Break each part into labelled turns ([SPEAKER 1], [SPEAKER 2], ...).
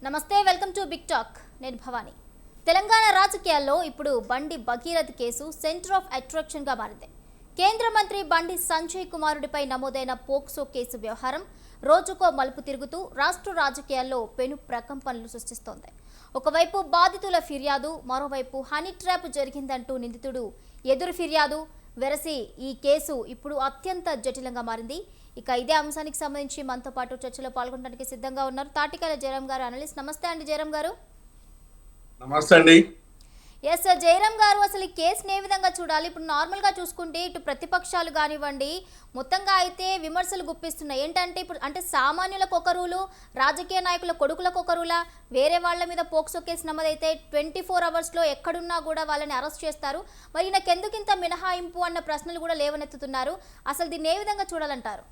[SPEAKER 1] నమస్తే, welcome to big talk. నేను భవాని. తెలంగాణ రాజకీయాల్లో ఇప్పుడు బండి Bhagirath case centre of attraction గా మారింది. కేంద్ర మంత్రి బండి సంజయ్ కుమారుడిపై నమోదైన పోక్సో కేసు వ్యవహారం రోజుకో మలుపు తిరుగుతూ రాష్ట్ర రాజకీయాల్లో పెను ప్రకంపనలు సృష్టిస్తోంది. ఒకవైపు బాధితుల ఫిర్యాదు, మరోవైపు హనీ ట్రాప్ జరిగిందంటూ నిందితుడు ఎదురు ఫిర్యాదు వెరసి ఈ కేసు ఇప్పుడు అత్యంత జటిలంగా మారింది. ఇక ఇదే అంశానికి సంబంధించి మనతో పాటు చర్చలో పాల్గొనడానికి సిద్ధంగా ఉన్నారు తాటికాల జయరాం గారు, అనలిస్ట్. నమస్తే అండి జయరాం గారు.
[SPEAKER 2] నమస్తే అండి.
[SPEAKER 1] ఎస్ జయరాం గారు, అసలు ఈ కేసుని ఏ విధంగా చూడాలి? ఇప్పుడు నార్మల్గా చూసుకుంటే ఇటు ప్రతిపక్షాలు కానివ్వండి, మొత్తంగా అయితే విమర్శలు గుప్పిస్తున్నాయి. ఏంటంటే ఇప్పుడు అంటే సామాన్యులకు ఒక రూలు, రాజకీయ నాయకుల కొడుకులకు ఒక రూలా, వేరే వాళ్ళ మీద పోక్సో కేసు నమోదైతే 24 అవర్స్లో ఎక్కడున్నా కూడా వాళ్ళని అరెస్ట్ చేస్తారు. మరి ఈయనకెందుకు ఇంత మినహాయింపు అన్న ప్రశ్నలు కూడా లేవనెత్తుతున్నారు. అసలు దీన్ని ఏ విధంగా చూడాలంటారు?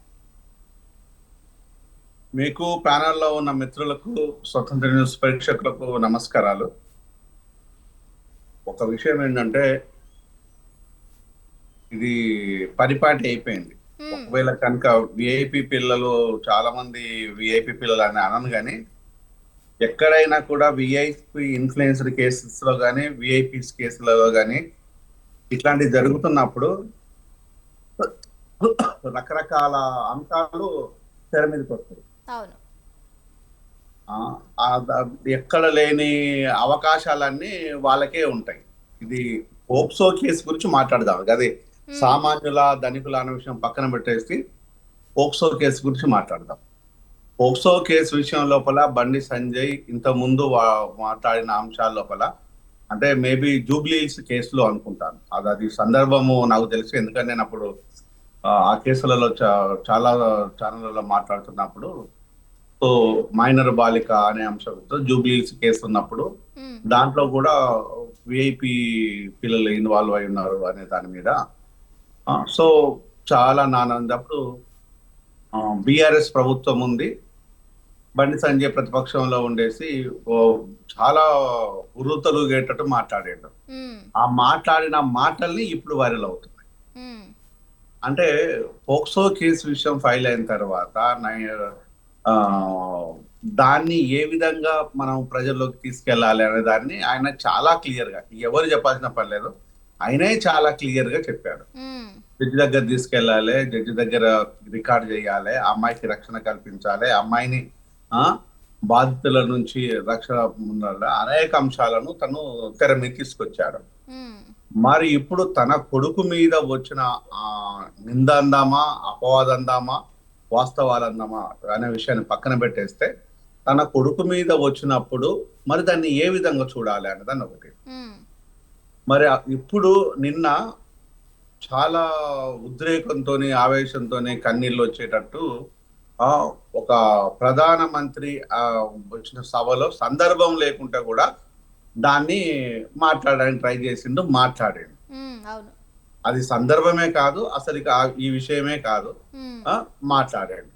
[SPEAKER 2] మీకు ప్యానెల్లో ఉన్న మిత్రులకు, స్వతంత్ర న్యూస్ ప్రేక్షకులకు నమస్కారాలు. ఒక విషయం ఏంటంటే, ఇది పరిపాటి అయిపోయింది. ఒకవేళ కనుక విఐపి పిల్లలు, చాలా మంది విఐపి పిల్లలు అని అనను, కానీ ఎక్కడైనా కూడా విఐపి ఇన్ఫ్లుయెన్స్డ్ కేసెస్ లో కానీ, విఐపీస్ కేసులలో కానీ ఇట్లాంటివి జరుగుతున్నప్పుడు రకరకాల అంశాలు తెర మీదకి వస్తాయి. ఎక్కడ లేని అవకాశాలన్నీ వాళ్ళకే ఉంటాయి. ఇది పోక్సో కేసు గురించి మాట్లాడదాం. అదే సామాన్యుల, ధనికుల అనే విషయం పక్కన పెట్టేసి పోక్సో కేసు గురించి మాట్లాడదాం. పోక్సో కేసు విషయం లోపల బండి సంజయ్ ఇంత ముందు మాట్లాడిన అంశాల లోపల, అంటే మేబీ జూబ్లీహిల్స్ కేసులో అనుకుంటాను, అది సందర్భము నాకు తెలుసు. ఎందుకంటే నేను అప్పుడు ఆ కేసులలో చాలా ఛానళ్ళలో మాట్లాడుతున్నప్పుడు, సో మైనర్ బాలిక అనే అంశంతో జూబ్లీహిల్స్ కేసు ఉన్నప్పుడు దాంట్లో కూడా విఐపి పిల్లలు ఇన్వాల్వ్ అయి ఉన్నారు అనే దాని మీద సో చాలా నాన్నప్పుడు బీఆర్ఎస్ ప్రభుత్వం ఉంది, బండి సంజయ్ ప్రతిపక్షంలో ఉండేసి చాలా ఉర్రుతలుగేటట్టు మాట్లాడాడు. ఆ మాట్లాడిన మాటల్ని ఇప్పుడు వైరల్ అవుతున్నాయి. అంటే పోక్సో కేసు విషయం ఫైల్ అయిన తర్వాత దాన్ని ఏ విధంగా మనం ప్రజల్లోకి తీసుకెళ్లాలి అనే దాన్ని ఆయన చాలా క్లియర్ గా, ఎవరు చెప్పాల్సిన పని లేదు, ఆయనే చాలా క్లియర్ గా చెప్పాడు. జడ్జి దగ్గర తీసుకెళ్లాలి, జడ్జి దగ్గర రికార్డ్ చేయాలి, అమ్మాయికి రక్షణ కల్పించాలి, అమ్మాయిని బాధితుల నుంచి రక్షణ ఉండాలి, అనేక అంశాలను తను తెర మీద తీసుకొచ్చాడు. మరి ఇప్పుడు తన కొడుకు మీద వచ్చిన నింద అందామా, అపవాదందామా, వాస్తవాలందామా అనే విషయాన్ని పక్కన పెట్టేస్తే, తన కొడుకు మీద వచ్చినప్పుడు మరి దాన్ని ఏ విధంగా చూడాలి అనేదాన్ని ఒకటి. మరి ఇప్పుడు నిన్న చాలా ఉద్రేకంతో, ఆవేశంతో, కన్నీళ్ళు వచ్చేటట్టు ఒక ప్రధానమంత్రి వచ్చిన సభలో సందర్భం లేకుండా కూడా దాన్ని మాట్లాడడానికి ట్రై చేసిండు, మాట్లాడాడు. అది సందర్భమే కాదు, అసలు ఈ విషయమే కాదు, మాట్లాడాడు.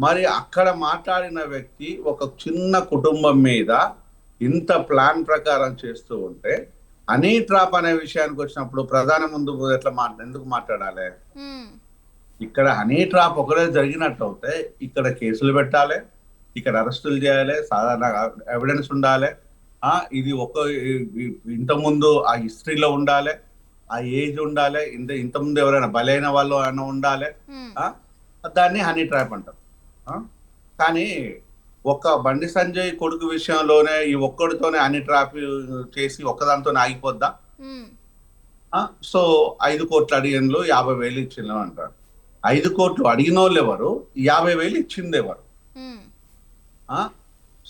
[SPEAKER 2] మరి అక్కడ మాట్లాడిన వ్యక్తి ఒక చిన్న కుటుంబం మీద ఇంత ప్లాన్ ప్రకారం చేస్తూ ఉంటే, హనీ ట్రాప్ అనే విషయానికి వచ్చినప్పుడు ప్రధాన ముందు ఎందుకు మాట్లాడాలి? ఇక్కడ హనీ ట్రాప్ ఒకటే జరిగినట్టు అవుతే ఇక్కడ కేసులు పెట్టాలి, ఇక్కడ అరెస్టులు చేయాలి, సాధారణ ఎవిడెన్స్ ఉండాలి, ఇది ఇంతకుముందు ఆ హిస్టరీలో ఉండాలి, ఆ ఏజ్ ఉండాలి, ఇంతకుముందు ఎవరైనా బలైన వాళ్ళు అయినా ఉండాలి, దాన్ని హనీ ట్రాప్ అంటారు. కానీ ఒక్క బండి సంజయ్ కొడుకు విషయంలోనే ఈ ఒక్కడితోనే హనీ ట్రాప్ చేసి ఒక్కదానితోనే ఆగిపోద్దా? సో 5 కోట్లు అడిగినలు 50,000 ఇచ్చిండ్రు అంటారు. 5 కోట్లు అడిగిన వాళ్ళు ఎవరు, 50,000 ఇచ్చింది ఎవరు?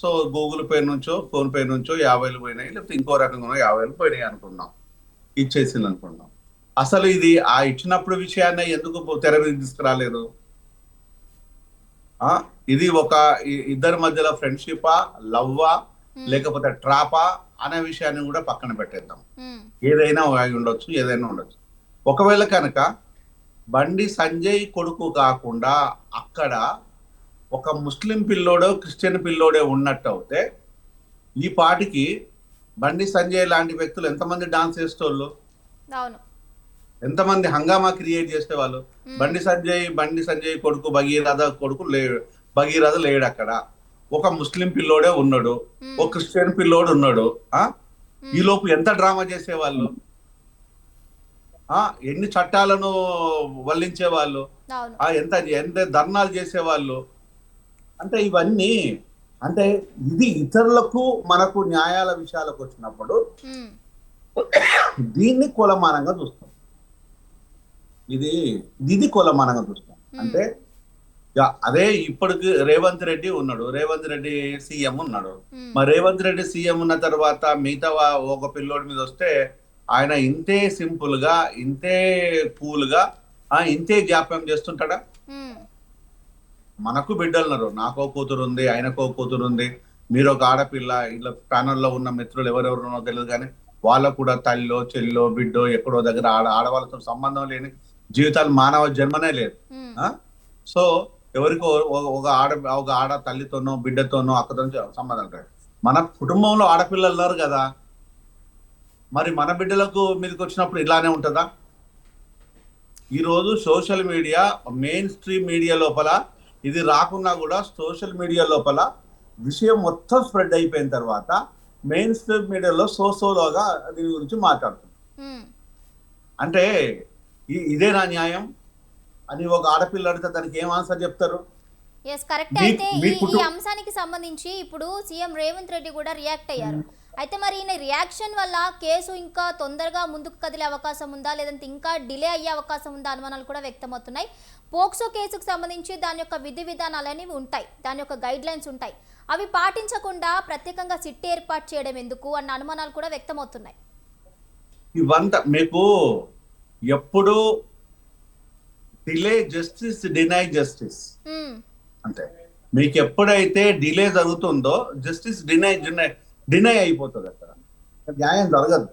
[SPEAKER 2] సో గూగుల్ పే నుంచో, ఫోన్ పే నుంచో 50,000 పోయినాయి, లేకపోతే ఇంకో రకంగా 50,000 పోయినాయి అనుకున్నాం, ఇచ్చేసింది అనుకున్నాం. అసలు ఇది ఇచ్చినప్పుడు విషయాన్ని ఎందుకు తెర మీద తీసుకురాలేదు? ఇది ఒక ఇద్దరి మధ్యలో ఫ్రెండ్షిపా, లవ్వా, లేకపోతే ట్రాపా అనే విషయాన్ని కూడా పక్కన పెట్టేద్దాం. ఏదైనా ఉండొచ్చు, ఏదైనా ఉండొచ్చు. ఒకవేళ కనుక బండి సంజయ్ కొడుకు కాకుండా అక్కడ ఒక ముస్లిం పిల్లోడో, క్రిస్టియన్ పిల్లోడే ఉన్నట్టు అవుతే, ఈ పాటికి బండి సంజయ్ లాంటి వ్యక్తులు ఎంతమంది డాన్స్ చేసేటోళ్ళు, ఎంతమంది హంగామా క్రియేట్ చేసేవాళ్ళు. బండి సంజయ్ కొడుకు భగీరథ లేడు అక్కడ. ఒక ముస్లిం పిల్లోడే ఉన్నాడు, ఒక క్రిస్టియన్ పిల్లోడు ఉన్నాడు. ఈ లోపు ఎంత డ్రామా చేసేవాళ్ళు, ఎన్ని చట్టాలను వల్లించేవాళ్ళు,
[SPEAKER 1] అవును.
[SPEAKER 2] ఎంత ఎంత ధర్నాలు చేసేవాళ్ళు. అంటే ఇవన్నీ అంటే ఇది ఇతరులకు మనకు న్యాయాల విషయాలకు వచ్చినప్పుడు దీన్ని కొలమానంగా చూస్తాం. ఇది ఇది కొలమానంగా చూస్తాం. అంటే అదే ఇప్పటికి రేవంత్ రెడ్డి ఉన్నాడు, రేవంత్ రెడ్డి సీఎం ఉన్నాడు. మరి రేవంత్ రెడ్డి సీఎం ఉన్న తర్వాత మిగతా ఒక పిల్లోడి మీద వస్తే ఆయన ఇంతే సింపుల్ గా, ఇంతే కూల్ గా, ఇంతే జాప్యం చేస్తుంటాడా? మనకు బిడ్డలున్నారు, నాకో కూతురు ఉంది, ఆయనకో కూతురు ఉంది, మీరు ఒక ఆడపిల్ల. ఇలా ప్యానల్లో ఉన్న మిత్రులు ఎవరెవరున్నో తెలియదు, కానీ వాళ్ళకు కూడా తల్లిలో చెల్లో బిడ్డో ఎక్కడో దగ్గర ఆడవాళ్ళతో సంబంధం లేని జీవితాలు, మానవ జన్మనే లేదు. సో ఎవరికో ఒక ఆడ తల్లితోనో బిడ్డతోనో అక్కతోనో సంబంధం ఉంటాయి. మన కుటుంబంలో ఆడపిల్లలు ఉన్నారు కదా, మరి మన బిడ్డలకు మీదకి వచ్చినప్పుడు ఇలానే ఉంటుందా? ఈరోజు social media, main stream media లోపల ఇది రాకున్నా కూడా సోషల్ మీడియా లోపల విషయం మొత్తం స్ప్రెడ్ అయిపోయిన తర్వాత మెయిన్ స్ట్రీమ్ మీడియాలో సోలోగా దీని గురించి మాట్లాడుతుంది. అంటే ఇదేనా న్యాయం అని ఒక ఆడపిల్ల అడిగితే దానికి ఏం ఆన్సర్ చెప్తారు?
[SPEAKER 1] కరెక్ట్. అయితే ఈ అంశానికి సంబంధించి ఇప్పుడు సీఎం రేవంత్ రెడ్డి కూడా రియాక్ట్ అయ్యారు. అయితే మరి ఈయన రియాక్షన్ వల్ల కేసు ఇంకా తొందరగా ముందుకు కదిలే అవకాశం ఉందా, లేదంటే ఇంకా డిలే అయ్యే అవకాశం ఉందా అనుమానాలు కూడా వ్యక్తమవుతున్నాయి. పోక్సో కేసుకు సంబంధించి దాని యొక్క విధి విధానాలు అనేవి ఉంటాయి, దాని యొక్క గైడ్ లైన్స్ ఉంటాయి. అవి పాటించకుండా ప్రత్యేకంగా సిట్ ఏర్పాటు చేయడం ఎందుకు అన్న అనుమానాలు కూడా వ్యక్తమవుతున్నాయి.
[SPEAKER 2] ఇవంతా మీకు ఎప్పుడు డిలే జస్టిస్, డినై జస్టిస్ అంటే మీకు ఎప్పుడైతే డిలే జరుగుతుందో జస్టిస్ డినై అయిపోతుంది, అక్కడ న్యాయం జరగదు.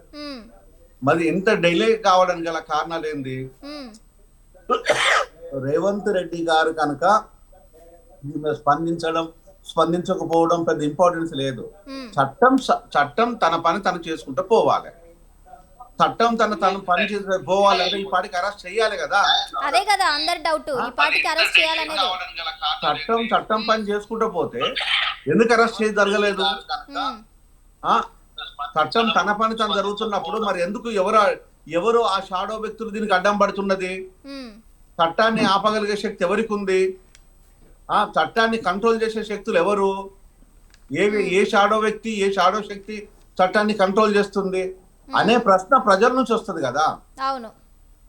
[SPEAKER 2] మరి ఎంత డిలే కావడానికి గల కారణాలు ఏంది? రేవంత్ రెడ్డి గారు కనుక స్పందించకపోవడం పెద్ద ఇంపార్టెన్స్ లేదు. చట్టం తన పని తను చేసుకుంటూ పోవాలి. చట్టం తన పని చేసి పోవాలంటే ఈ పాటికి అరెస్ట్ చేయాలి కదా.
[SPEAKER 1] అదే కదా అందరి డౌట్, ఈ పాటికి అరెస్ట్ చేయాలనేది.
[SPEAKER 2] చట్టం పని చేసుకుంటూ పోతే ఎందుకు అరెస్ట్ చేసి జరగలేదు? చట్టం తన పని తను జరుగుతున్నప్పుడు మరి ఎందుకు ఎవరు ఆ షాడో వ్యక్తులు దీనికి అడ్డం పడుతున్నది? చట్టాన్ని ఆపగలిగే శక్తి ఎవరికి ఉంది? చట్టాన్ని కంట్రోల్ చేసే శక్తులు ఎవరు? ఏ షాడో వ్యక్తి, ఏ షాడో శక్తి చట్టాన్ని కంట్రోల్ చేస్తుంది అనే ప్రశ్న ప్రజల నుంచి వస్తుంది కదా.
[SPEAKER 1] అవును,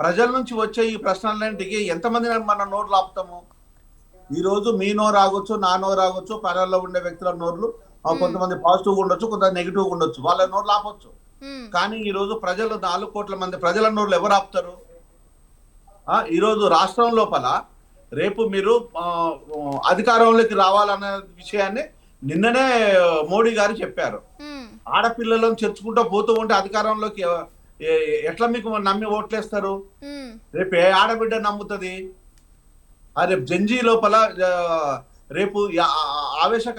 [SPEAKER 2] ప్రజల నుంచి వచ్చే ఈ ప్రశ్నలన్నింటికి ఎంతమంది మన నోర్లు ఆపుతాము? ఈ రోజు మీ నోరు ఆగొచ్చు, నా నోరు ఆగొచ్చు, పరాల్లో ఉండే వ్యక్తుల నోర్లు కొంతమంది పాజిటివ్ ఉండొచ్చు, కొంతమంది నెగిటివ్ ఉండొచ్చు, వాళ్ళ నోర్లు ఆపొచ్చు. కానీ ఈ రోజు ప్రజలు 4 కోట్ల మంది ప్రజల నోర్లు ఎవరు ఆపుతారు? ఈ రోజు రాష్ట్రం లోపల రేపు మీరు అధికారంలోకి రావాలనే విషయాన్ని నిన్ననే మోడీ గారు చెప్పారు. ఆడపిల్లలను చేర్చుకుంటూ పోతూ ఉంటే అధికారంలోకి ఎట్లా మీకు నమ్మి ఓట్లేస్తారు? రేపు ఏ ఆడబిడ్డ నమ్ముతుంది? రేపు జంజీ లోపల రేపు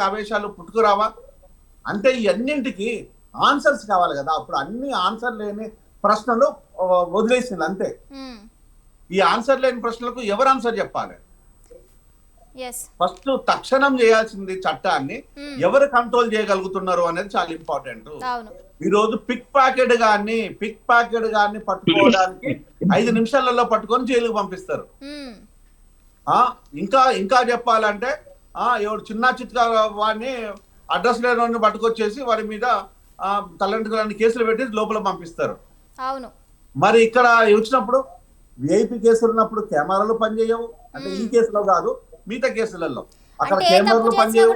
[SPEAKER 2] ఆవేశాలు పుట్టుకురావా? అంటే ఇవన్నింటికి ఆన్సర్స్ కావాలి కదా. అప్పుడు అన్ని ఆన్సర్ లేని ప్రశ్నలు వదిలేసింది అంతే. ఈ ఆన్సర్ లేని ప్రశ్నలకు ఎవరు ఆన్సర్ చెప్పాలి? ఫస్ట్ తక్షణం చేయాల్సింది చట్టాన్ని ఎవరు కంట్రోల్ చేయగలుగుతున్నారు అనేది చాలా ఇంపార్టెంట్. ఈ రోజు పిక్ ప్యాకెట్ గాన్ని పట్టుకోవడానికి 5 నిమిషాలలో పట్టుకొని జైలుకు పంపిస్తారు. ఇంకా చెప్పాలంటే ఎవరు చిన్న చిత్కా వాడిని అడ్రస్ లేని పట్టుకొచ్చేసి వారి మీద తల్లిదండ్రులని కేసులు పెట్టి లోపల పంపిస్తారు. మరి ఇక్కడ వచ్చినప్పుడు విఐపి కేసులు ఉన్నప్పుడు కెమెరాలు పనిచేయవు. అంటే ఈ కేసులో కాదు, మిగతా కేసులలో అక్కడ కెమెరాలు పనిచేయవు.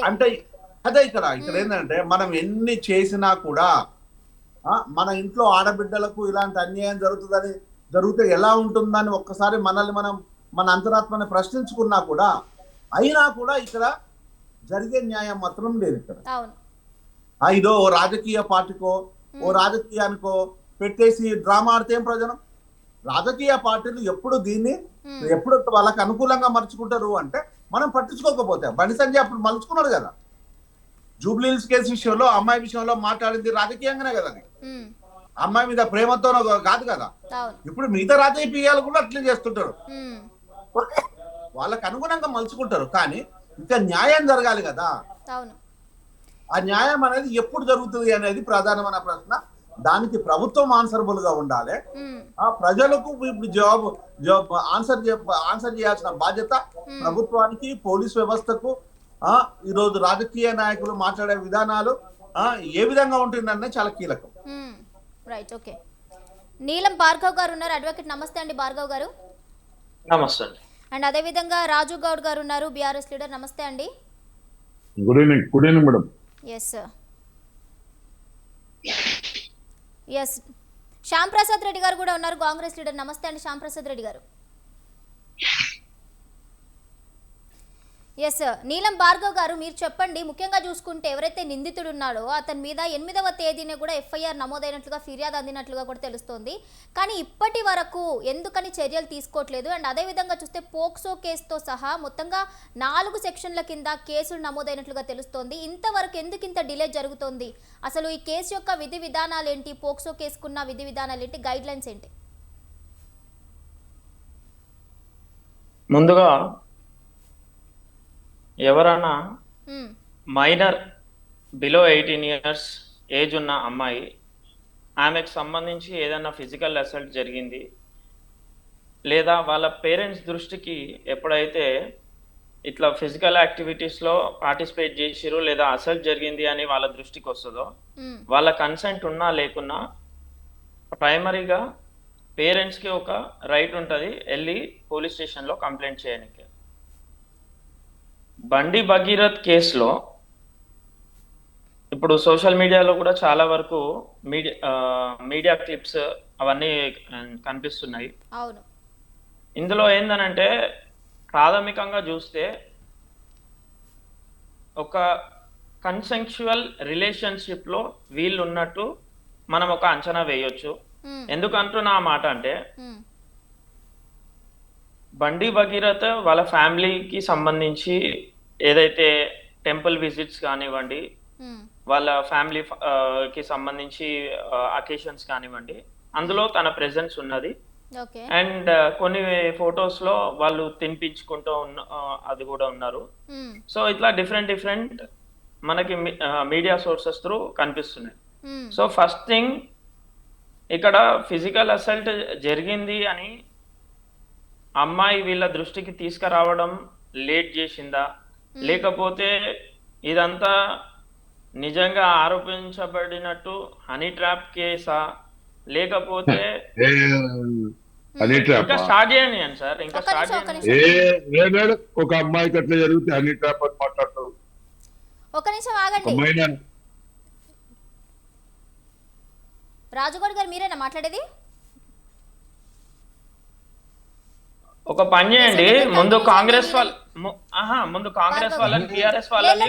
[SPEAKER 2] అంటే అదే ఇక్కడ ఏంటంటే మనం ఎన్ని చేసినా కూడా మన ఇంట్లో ఆడబిడ్డలకు ఇలాంటి అన్యాయం జరిగితే ఎలా ఉంటుందని ఒక్కసారి మనల్ని మన అంతరాత్మని ప్రశ్నించుకున్నా కూడా అయినా కూడా ఇక్కడ జరిగే న్యాయం మాత్రం లేదు. ఇక్కడ ఇదో ఓ రాజకీయ పార్టీకో ఓ రాజకీయానికో పెట్టేసి డ్రామా ఆడితే ఏం ప్రయోజనం? రాజకీయ పార్టీలు ఎప్పుడు వాళ్ళకి అనుకూలంగా మర్చుకుంటారు అంటే మనం పట్టించుకోకపోతే. బండి సంజయ్ అప్పుడు మలుచుకున్నాడు కదా, జూబ్లీహిల్స్ కేసు విషయంలో అమ్మాయి విషయంలో మాట్లాడింది రాజకీయంగానే కదా. అది అమ్మాయి మీద ప్రేమతోనో కాదు కదా. ఇప్పుడు మిగతా రాజకీయాలు కూడా అట్లే చేస్తుంటారు. వాళ్ళకి అనుగుణంగా మలుచుకుంటారు. కానీ ఇంకా న్యాయం జరగాలి కదా.
[SPEAKER 1] అవును.
[SPEAKER 2] ఆ న్యాయం అనేది ఎప్పుడు జరుగుతుంది అనేది ప్రధానమైన ప్రశ్న. దానికి ప్రభుత్వం ఆన్సరబుల్ గా ఉండాలి. ఆ ప్రజలకు ఇప్పుడు జవాబు ఆన్సర్ చేయాల్సిన బాధ్యత ప్రభుత్వానికి, పోలీస్ వ్యవస్థకు, ఈరోజు రాజకీయ నాయకులు మాట్లాడే విధానాలు ఏ విధంగా ఉంటుందన్నది చాలా కీలకం.
[SPEAKER 1] Right, okay. నీలం భార్గవ్ గారు ఉన్నారు, అడ్వకేట్. నమస్తే అండి భార్గవ్ గారు.
[SPEAKER 3] నమస్తే అండి.
[SPEAKER 1] అండ్ అదేవిధంగా రాజు గౌడ్ గారు ఉన్నారు, బీఆర్ఎస్ లీడర్. నమస్తే అండి.
[SPEAKER 4] Good evening madam.
[SPEAKER 1] S S Shyam Prasad Reddy గారు కూడా ఉన్నారు, కాంగ్రెస్ లీడర్. నమస్తే అండి శ్యామ్ ప్రసాద్ రెడ్డి గారు. ఎస్ నీలం భార్గవ్ గారు, మీరు చెప్పండి. ముఖ్యంగా చూసుకుంటే ఎవరైతే నిందితుడు ఉన్నాడో అతని మీద 8వ తేదీనే కూడా FIR నమోదైనట్లుగా, ఫిర్యాదు అందినట్లుగా కూడా తెలుస్తోంది. కానీ ఇప్పటి వరకు ఎందుకని చర్యలు తీసుకోవట్లేదు? అండ్ అదేవిధంగా చూస్తే పోక్సో కేసుతో సహా మొత్తంగా 4 సెక్షన్ల కింద కేసులు నమోదైనట్లుగా తెలుస్తోంది. ఇంతవరకు ఎందుకు ఇంత డిలే జరుగుతోంది? అసలు ఈ కేసు యొక్క విధి విధానాలు ఏంటి? పోక్సో కేసుకున్న విధి విధానాలు ఏంటి? గైడ్ లైన్స్ ఏంటి?
[SPEAKER 3] ముందుగా ఎవరైనా మైనర్ బిలో 18 ఇయర్స్ ఏజ్ ఉన్న అమ్మాయి, ఆమెకు సంబంధించి ఏదైనా ఫిజికల్ అసల్ట్ జరిగింది లేదా వాళ్ళ పేరెంట్స్ దృష్టికి ఎప్పుడైతే ఇట్లా ఫిజికల్ యాక్టివిటీస్లో పార్టిసిపేట్ చేసిరు లేదా అసల్ట్ జరిగింది అని వాళ్ళ దృష్టికి వస్తుందో, వాళ్ళ కన్సెంట్ ఉన్నా లేకున్నా ప్రైమరీగా పేరెంట్స్కి ఒక రైట్ ఉంటుంది వెళ్ళి పోలీస్ స్టేషన్లో కంప్లైంట్ చేయడానికి. బండి భగీరథ్ కేసులో ఇప్పుడు సోషల్ మీడియాలో కూడా చాలా వరకు మీడియా క్లిప్స్ అవన్నీ కనిపిస్తున్నాయి.
[SPEAKER 1] అవును.
[SPEAKER 3] ఇందులో ఏందనంటే ప్రాథమికంగా చూస్తే ఒక కన్సెన్షువల్ రిలేషన్షిప్లో వీళ్ళు ఉన్నట్టు మనం ఒక అంచనా వేయొచ్చు. ఎందుకంటున్నా ఆ మాట అంటే బండి భగీరథ్ వాళ్ళ ఫ్యామిలీకి సంబంధించి ఏదైతే టెంపుల్ విజిట్స్ కానివ్వండి, వాళ్ళ ఫ్యామిలీకి సంబంధించి అకేషన్స్ కానివ్వండి, అందులో తన ప్రెజెన్స్ ఉన్నది. అండ్ కొన్ని ఫొటోస్ లో వాళ్ళు తినిపించుకుంటూ అది కూడా ఉన్నారు. సో ఇట్లా డిఫరెంట్ మనకి మీడియా సోర్సెస్ త్రూ కనిపిస్తున్నాయి. సో ఫస్ట్ థింగ్, ఇక్కడ ఫిజికల్ అసల్ట్ జరిగింది అని అమ్మాయి వీళ్ళ దృష్టికి తీసుకురావడం లేట్ చేసిందా, లేకపోతే ఇదంతా నిజంగా ఆరోపించబడినట్టు హనీ ట్రాప్ కేసా, లేకపోతే ఇంకా స్టార్ట్ చేయండి సార్, ఇంకా స్టార్ట్ చేయండి.
[SPEAKER 4] ఒక అమ్మాయికి అట్లా జరిగితే హనీ ట్రాప్ అని మాట్లాడతారు.
[SPEAKER 1] ఒక నిమిషం ఆగండి. రాజుగౌడ్ గారు, మీరేనా మాట్లాడేది?
[SPEAKER 3] ఒక పని చేయండి, ముందు కాంగ్రెస్ వాళ్ళని టిఆర్ఎస్ వాళ్ళని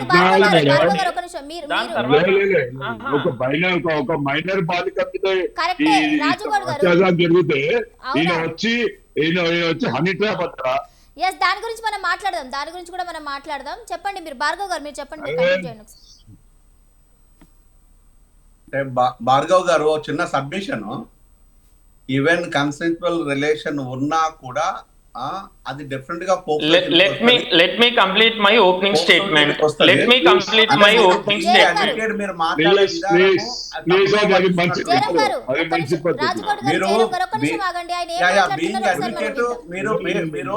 [SPEAKER 4] ఒక మైనర్ బాలిక జరిగితే ఈయన వచ్చి హనీ ట్రాప్ అంటారా?
[SPEAKER 1] ఎస్, దాని గురించి మనం మాట్లాడదాం, దాని గురించి కూడా మనం మాట్లాడదాం. చెప్పండి మీరు, భార్గవ్ గారు, మీరు చెప్పండి.
[SPEAKER 2] భార్గవ్ గారు, చిన్న సబ్మిషన్. ఈవెన్ కన్సెన్చువల్ రిలేషన్ ఉన్నా కూడా అది డెఫినెట్ గా
[SPEAKER 3] let me complete my opening statement. Let me complete my opening statement.
[SPEAKER 2] మీరు మాట్లాడే మీరు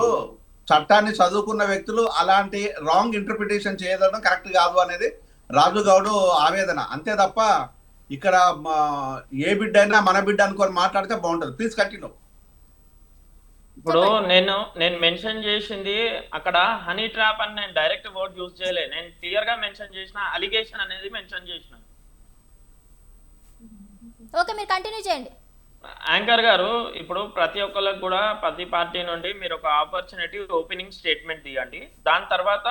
[SPEAKER 2] చట్టాన్ని చదువుకున్న వ్యక్తులు అలాంటి రాంగ్ ఇంటర్ప్రిటేషన్ చేయడం కరెక్ట్ కాదు అనేది రాజు గౌడ్ ఆవేదన, అంతే తప్ప ఇక్కడ ఏ బిడ్డ అయినా మన బిడ్డ అనుకొని మాట్లాడితే బాగుంటుంది. Please continue.
[SPEAKER 3] ఇప్పుడు నేను మెన్షన్ చేసింది అక్కడ హనీ ట్రాప్ అని నేను డైరెక్ట్ వర్డ్ యూజ్ చేయలే. నేను క్లియర్ గా మెన్షన్ చేసిన అలిగేషన్ అనేది మెన్షన్ చేసిన.
[SPEAKER 1] ఓకే, మీరు కంటిన్యూ చేయండి.
[SPEAKER 3] యాంకర్ గారు, ఇప్పుడు ప్రతి ఒక్కరికి కూడా ప్రతి పార్టీ నుండి మీరు ఒక ఆపర్చునిటీ ఓపెనింగ్ స్టేట్మెంట్ తీయండి. దాని తర్వాత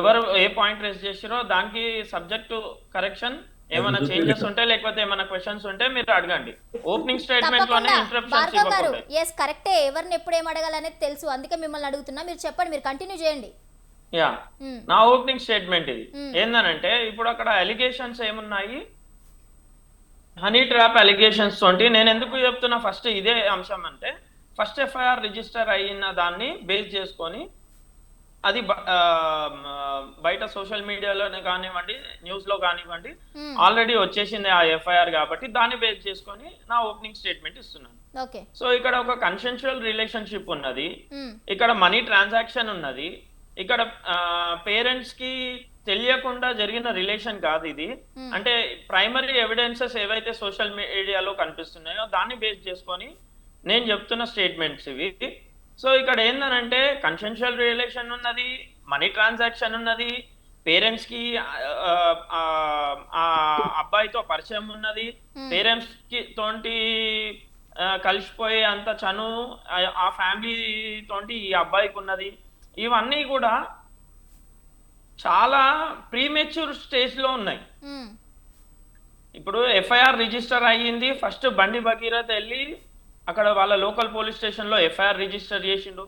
[SPEAKER 3] ఎవరు ఏ పాయింట్ రేస్ చేసారో దానికి సబ్జెక్ట్ కరెక్షన్ ఏమైనా చేంజెస్ ఉంటే లేకపోతే ఏమైనా క్వశ్చన్స్ ఉంటే మీరు అడగండి. ఓపెనింగ్ స్టేట్మెంట్ లోనే ఇంటరప్షన్స్ ఇవ్వకూడదు.
[SPEAKER 1] yes, కరెక్టే. ఎవరిని ఎప్పుడు ఏం అడగాలనేది తెలుసు, అందుకే మిమ్మల్ని అడుగుతున్నా. మీరు చెప్పండి, మీరు కంటిన్యూ చేయండి.
[SPEAKER 3] యా, నా ఓపెనింగ్ స్టేట్మెంట్ ఇది. ఏందనంటే ఇప్పుడు అక్కడ అలిగేషన్స్ ఏమున్నాయి, హనీ ట్రాప్ అలిగేషన్స్ తోటి. నేను ఎందుకు చెప్తున్నా ఫస్ట్ ఇదే అంశం అంటే, ఫస్ట్ ఎఫ్ఐఆర్ రిజిస్టర్ అయిన దాన్ని బేస్ చేసుకొని అది బయట సోషల్ మీడియాలోనే కానివ్వండి, న్యూస్ లో కానివ్వండి, ఆల్రెడీ వచ్చేసింది ఆ ఎఫ్ఐఆర్ కాబట్టి దాన్ని బేస్ చేసుకొని నా ఓపెనింగ్ స్టేట్మెంట్ ఇస్తున్నాను. సో ఇక్కడ ఒక కన్సెన్షువల్ రిలేషన్షిప్ ఉన్నది, ఇక్కడ మనీ ట్రాన్సాక్షన్ ఉన్నది, ఇక్కడ పేరెంట్స్ కి తెలియకుండా జరిగిన రిలేషన్ కాదు ఇది. అంటే ప్రైమరీ ఎవిడెన్సెస్ ఏవైతే సోషల్ మీడియాలో కనిపిస్తున్నాయో దాన్ని బేస్ చేసుకొని నేను చెప్తున్న స్టేట్మెంట్స్ ఇవి. సో ఇక్కడ ఏందనంటే కన్సెన్షువల్ రిలేషన్ ఉన్నది, మనీ ట్రాన్సాక్షన్ ఉన్నది, పేరెంట్స్ కి ఆ అబ్బాయితో పరిచయం ఉన్నది, పేరెంట్స్ కి తోటి కలిసిపోయే అంత చను ఆ ఫ్యామిలీ తోటి ఈ అబ్బాయికి ఉన్నది. ఇవన్నీ కూడా చాలా ప్రీమెచ్యూర్ స్టేజ్ లో ఉన్నాయి. ఇప్పుడు ఎఫ్ఐఆర్ రిజిస్టర్ అయ్యింది, ఫస్ట్ బండి భగీరథ్ వెళ్ళి అక్కడ వాళ్ళ లోకల్ పోలీస్ స్టేషన్ లో ఎఫ్ఐఆర్ రిజిస్టర్ చేసిండు,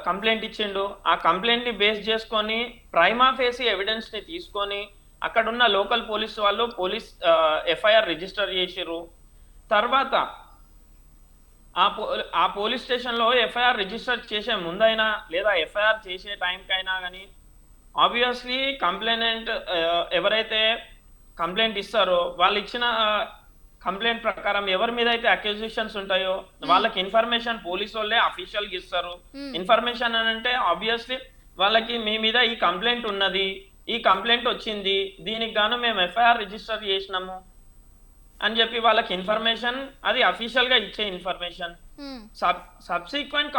[SPEAKER 3] కంప్లైంట్ ఇచ్చిండు. ఆ కంప్లైంట్ ని బేస్ చేసుకొని ప్రైమా ఫేసి ఎవిడెన్స్ ని తీసుకొని అక్కడ ఉన్న లోకల్ పోలీస్ వాళ్ళు ఎఫ్ఐఆర్ రిజిస్టర్ చేసిర్రు. తర్వాత ఆ పోలీస్ స్టేషన్ లో ఎఫ్ఐఆర్ రిజిస్టర్ చేసే ముందైనా లేదా ఎఫ్ఐఆర్ చేసే టైంకైనా కానీ ఆబ్వియస్లీ కంప్లైనెంట్ ఎవరైతే కంప్లైంట్ ఇస్తారో వాళ్ళు ఇచ్చిన కంప్లైంట్ ప్రకారం ఎవరి మీద అయితే అక్యూజిషన్స్ ఉంటాయో వాళ్ళకి ఇన్ఫర్మేషన్ పోలీసు వాళ్ళే అఫీషియల్ గా ఇస్తారు. ఇన్ఫర్మేషన్ అని అంటే ఆబ్వియస్లీ వాళ్ళకి మీ మీద ఈ కంప్లైంట్ ఉన్నది, ఈ కంప్లైంట్ వచ్చింది, దీనికి గాను మేము ఎఫ్ఐఆర్ రిజిస్టర్ చేసినాము అని చెప్పి వాళ్ళకి ఇన్ఫర్మేషన్, అది అఫీషియల్ గా ఇచ్చే ఇన్ఫర్మేషన్. సబ్సిక్వెంట్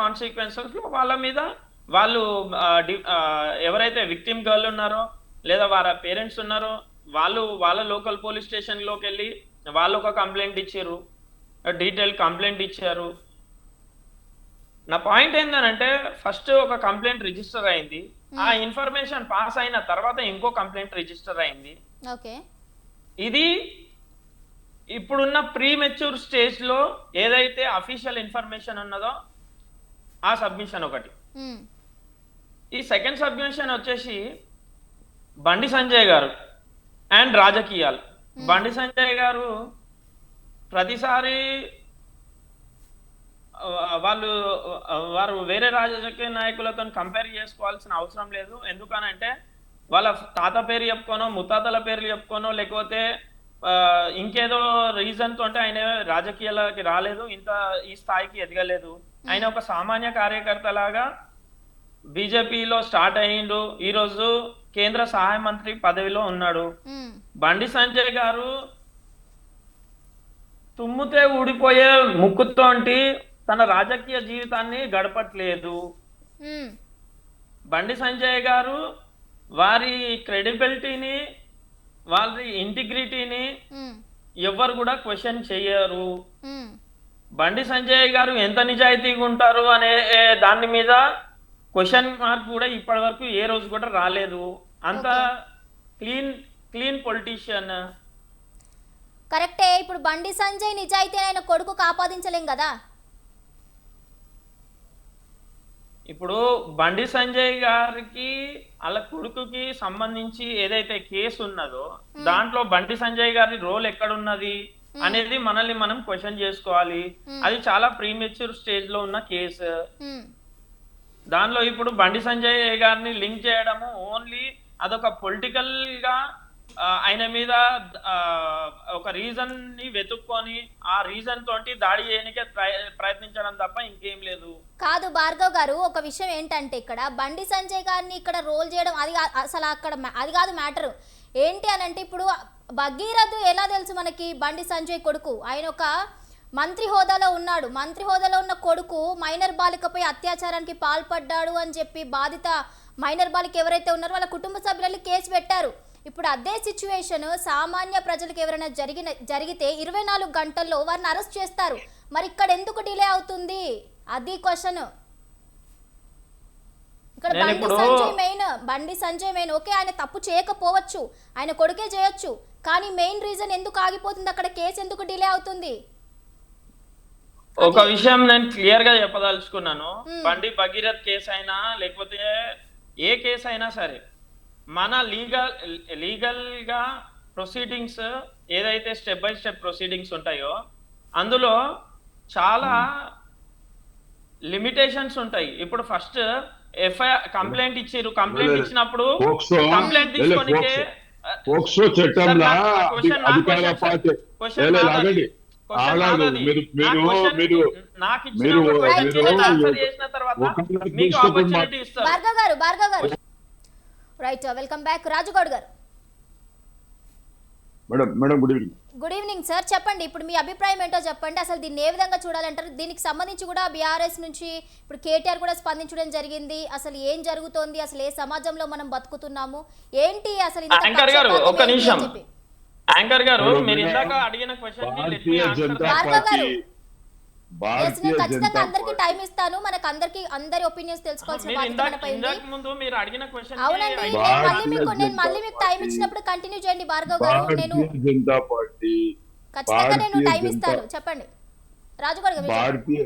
[SPEAKER 3] కాన్సిక్వెన్సెస్ లో వాళ్ళ మీద వాళ్ళు ఎవరైతే విక్టిమ్ గర్ల్ ఉన్నారో లేదా వాళ్ళ పేరెంట్స్ ఉన్నారో వాళ్ళు వాళ్ళ లోకల్ పోలీస్ స్టేషన్ లోకి వెళ్ళి వాళ్ళు ఒక కంప్లైంట్ ఇచ్చారు, డీటెయిల్ కంప్లైంట్ ఇచ్చారు. నా పాయింట్ ఏంటంటే ఫస్ట్ ఒక కంప్లైంట్ రిజిస్టర్ అయింది, ఆ ఇన్ఫర్మేషన్ పాస్ అయిన తర్వాత ఇంకో కంప్లైంట్ రిజిస్టర్ అయింది. ఇది ఇప్పుడున్న ప్రీ మెచ్యూర్ స్టేజ్ లో ఏదైతే అఫీషియల్ ఇన్ఫర్మేషన్ ఉన్నదో ఆ సబ్మిషన్ ఒకటి. ఈ సెకండ్ సబ్మిషన్ వచ్చేసి బండి సంజయ్ గారు అండ్ రాజకీయాలు. బండి సంజయ్ గారు ప్రతిసారి వారు వేరే రాజకీయ నాయకులతో కంపేర్ చేసుకోవాల్సిన అవసరం లేదు. ఎందుకనంటే వాళ్ళ తాత పేరు చెప్పుకోనో ముత్తాతల పేర్లు చెప్పుకోనో లేకపోతే ఇంకేదో రీజన్ తోటే ఆయన రాజకీయాలకి రాలేదు, ఈ స్థాయికి ఎదగలేదు. ఆయన ఒక సామాన్య కార్యకర్త లాగా బీజేపీలో స్టార్ట్ అయ్యిండు, ఈ రోజు కేంద్ర సహాయ మంత్రి పదవిలో ఉన్నాడు. బండి సంజయ్ గారు తుమ్ముతే ఊడిపోయే ముక్కుతోంటి తన రాజకీయ జీవితాన్ని గడపట్లేదు. బండి సంజయ్ గారు వారి క్రెడిబిలిటీని, వారి ఇంటిగ్రిటీని ఎవరు కూడా క్వశ్చన్ చేయరు. బండి సంజయ్ గారు ఎంత నిజాయితీగా ఉంటారు అనే దాని మీద క్వశ్చన్ మార్క్ కూడా ఇప్పటి వరకు ఏ రోజు కూడా రాలేదు. అంత క్లీన్ పొలిటీషియన్.
[SPEAKER 1] కరెక్టే. ఇప్పుడు బండి సంజయ్ నిజాయితీ ఆయన కొడుకుకు ఆపాదించలేం కదా.
[SPEAKER 3] ఇప్పుడు బండి సంజయ్ గారికి వాళ్ళ కొడుకుకి సంబంధించి ఏదైతే కేసు ఉన్నదో దాంట్లో బండి సంజయ్ గారి రోల్ ఎక్కడున్నది అనేది మనల్ని మనం క్వశ్చన్ చేసుకోవాలి. అది చాలా ప్రీమెచ్యూర్ స్టేజ్ లో ఉన్న కేసు. దానిలో ఇప్పుడు బండి సంజయ్ గారిని లింక్ చేయడము ఓన్లీ అదొక పొలిటికల్ గా ఆయన మీద ఒక రీజన్ ని వెతుక్కొని ఆ రీజన్ తోటి దాడి చేయడానికే ప్రయత్నించడం తప్ప ఇంకేం లేదు.
[SPEAKER 1] కాదు భార్గవ్ గారు, ఒక విషయం ఏంటంటే ఇక్కడ బండి సంజయ్ గారిని ఇక్కడ రోల్ చేయడం అది అసలు అక్కడ అది కాదు మ్యాటర్. ఏంటి అని అంటే ఇప్పుడు భగీరథ్ ఎలా తెలుసు మనకి? బండి సంజయ్ కొడుకు, ఆయన ఒక మంత్రి హోదాలో ఉన్నాడు. మంత్రి హోదాలో ఉన్న కొడుకు మైనర్ బాలికపై అత్యాచారానికి పాల్పడ్డాడు అని చెప్పి బాధిత మైనర్ బాలిక ఎవరైతే ఉన్నారో వాళ్ళ కుటుంబ సభ్యులు కేసు పెట్టారు. ఇప్పుడు అదే సిచ్యువేషన్ సామాన్య ప్రజలకు ఎవరైనా జరిగితే 24 గంటల్లో వారిని అరెస్ట్ చేస్తారు. మరి ఇక్కడ ఎందుకు డిలే అవుతుంది? అది క్వశ్చన్. ఇక్కడ బండి సంజయ్ మెయిన్. ఓకే, ఆయన తప్పు చేయకపోవచ్చు, ఆయన కొడుకే చేయొచ్చు, కానీ మెయిన్ రీజన్ ఎందుకు ఆగిపోతుంది అక్కడ? కేసు ఎందుకు డిలే అవుతుంది?
[SPEAKER 3] ఒక విషయం నేను క్లియర్ గా చెప్పదలుచుకున్నాను. బండి భగీరథ్ కేసు అయినా లేకపోతే ఏ కేసు అయినా సరే మన లీగల్ గా ప్రొసీడింగ్స్ ఏదైతే స్టెప్ బై స్టెప్ ప్రొసీడింగ్స్ ఉంటాయో అందులో చాలా లిమిటేషన్స్ ఉంటాయి. ఇప్పుడు ఫస్ట్ ఎఫ్ఐఆర్ కంప్లైంట్ ఇచ్చారు, కంప్లైంట్ ఇచ్చినప్పుడు
[SPEAKER 4] పోక్సో
[SPEAKER 3] కంప్లైంట్ తీసుకొనికే
[SPEAKER 4] పోక్సో చట్టంలో అధికార పార్టీ ఆగండి ఆగాదు మీరు మీరు మీరు మీరు
[SPEAKER 1] భార్గవ్ గారు రైట్, వెల్కమ్ బ్యాక్. రాజుగౌడ్ గారు
[SPEAKER 4] madam madam good evening.
[SPEAKER 1] Good evening sir, చెప్పండి ఇప్పుడు మీ అభిప్రాయం ఏంటో చెప్పండి. అసలు దీన్ని ఏ విధంగా చూడాలంటారు? దీనికి సంబంధించి కూడా బీఆర్ఎస్ నుంచి ఇప్పుడు కేటీఆర్ కూడా స్పందించడం జరిగింది. అసలు ఏం జరుగుతోంది, అసలు ఏ సమాజంలో మనం బతుకుతున్నాము, ఏంటి అసలు ఇంత
[SPEAKER 3] యాంకర్ గారు
[SPEAKER 1] పక్షపాతం
[SPEAKER 3] ఒక్క
[SPEAKER 1] ఏంటి అని
[SPEAKER 3] నిమిషం.
[SPEAKER 1] చెప్పి.
[SPEAKER 3] యాంకర్ గారు మీరు ఇందాక అడిగిన క్వశ్చన్ కి let me
[SPEAKER 4] Bharatiya
[SPEAKER 3] answer
[SPEAKER 4] Janata
[SPEAKER 3] that.
[SPEAKER 1] Bhargav
[SPEAKER 4] party
[SPEAKER 1] గారు, Yes,
[SPEAKER 4] భారతీయ
[SPEAKER 1] నేను ఖచ్చితంగా
[SPEAKER 4] జనతా
[SPEAKER 1] అందరికి
[SPEAKER 4] పార్టీ
[SPEAKER 1] టైం ఇస్తాను. మనకు అందరి ఒపీనియన్స్ తెలుసుకోవాల్సిన
[SPEAKER 3] మీరు
[SPEAKER 1] బాధ్యత మనపై ఉంది.
[SPEAKER 3] ఇందాక ముందు మీరు అడిగిన క్వశ్చన్
[SPEAKER 1] అవునండి, నేను మళ్ళీ మీకు టైం ఇచ్చినప్పుడు కంటిన్యూ చేయండి భార్గవ్ గారు. నేను
[SPEAKER 4] భారతీయ జనతా పార్టీ
[SPEAKER 1] ఖచ్చితంగా నేను
[SPEAKER 4] భారతీయ
[SPEAKER 1] టైం ఇస్తాను,
[SPEAKER 4] జనతా-
[SPEAKER 1] చెప్పండి రాజుగౌడ్ గారు. మీరు చెప్పండి.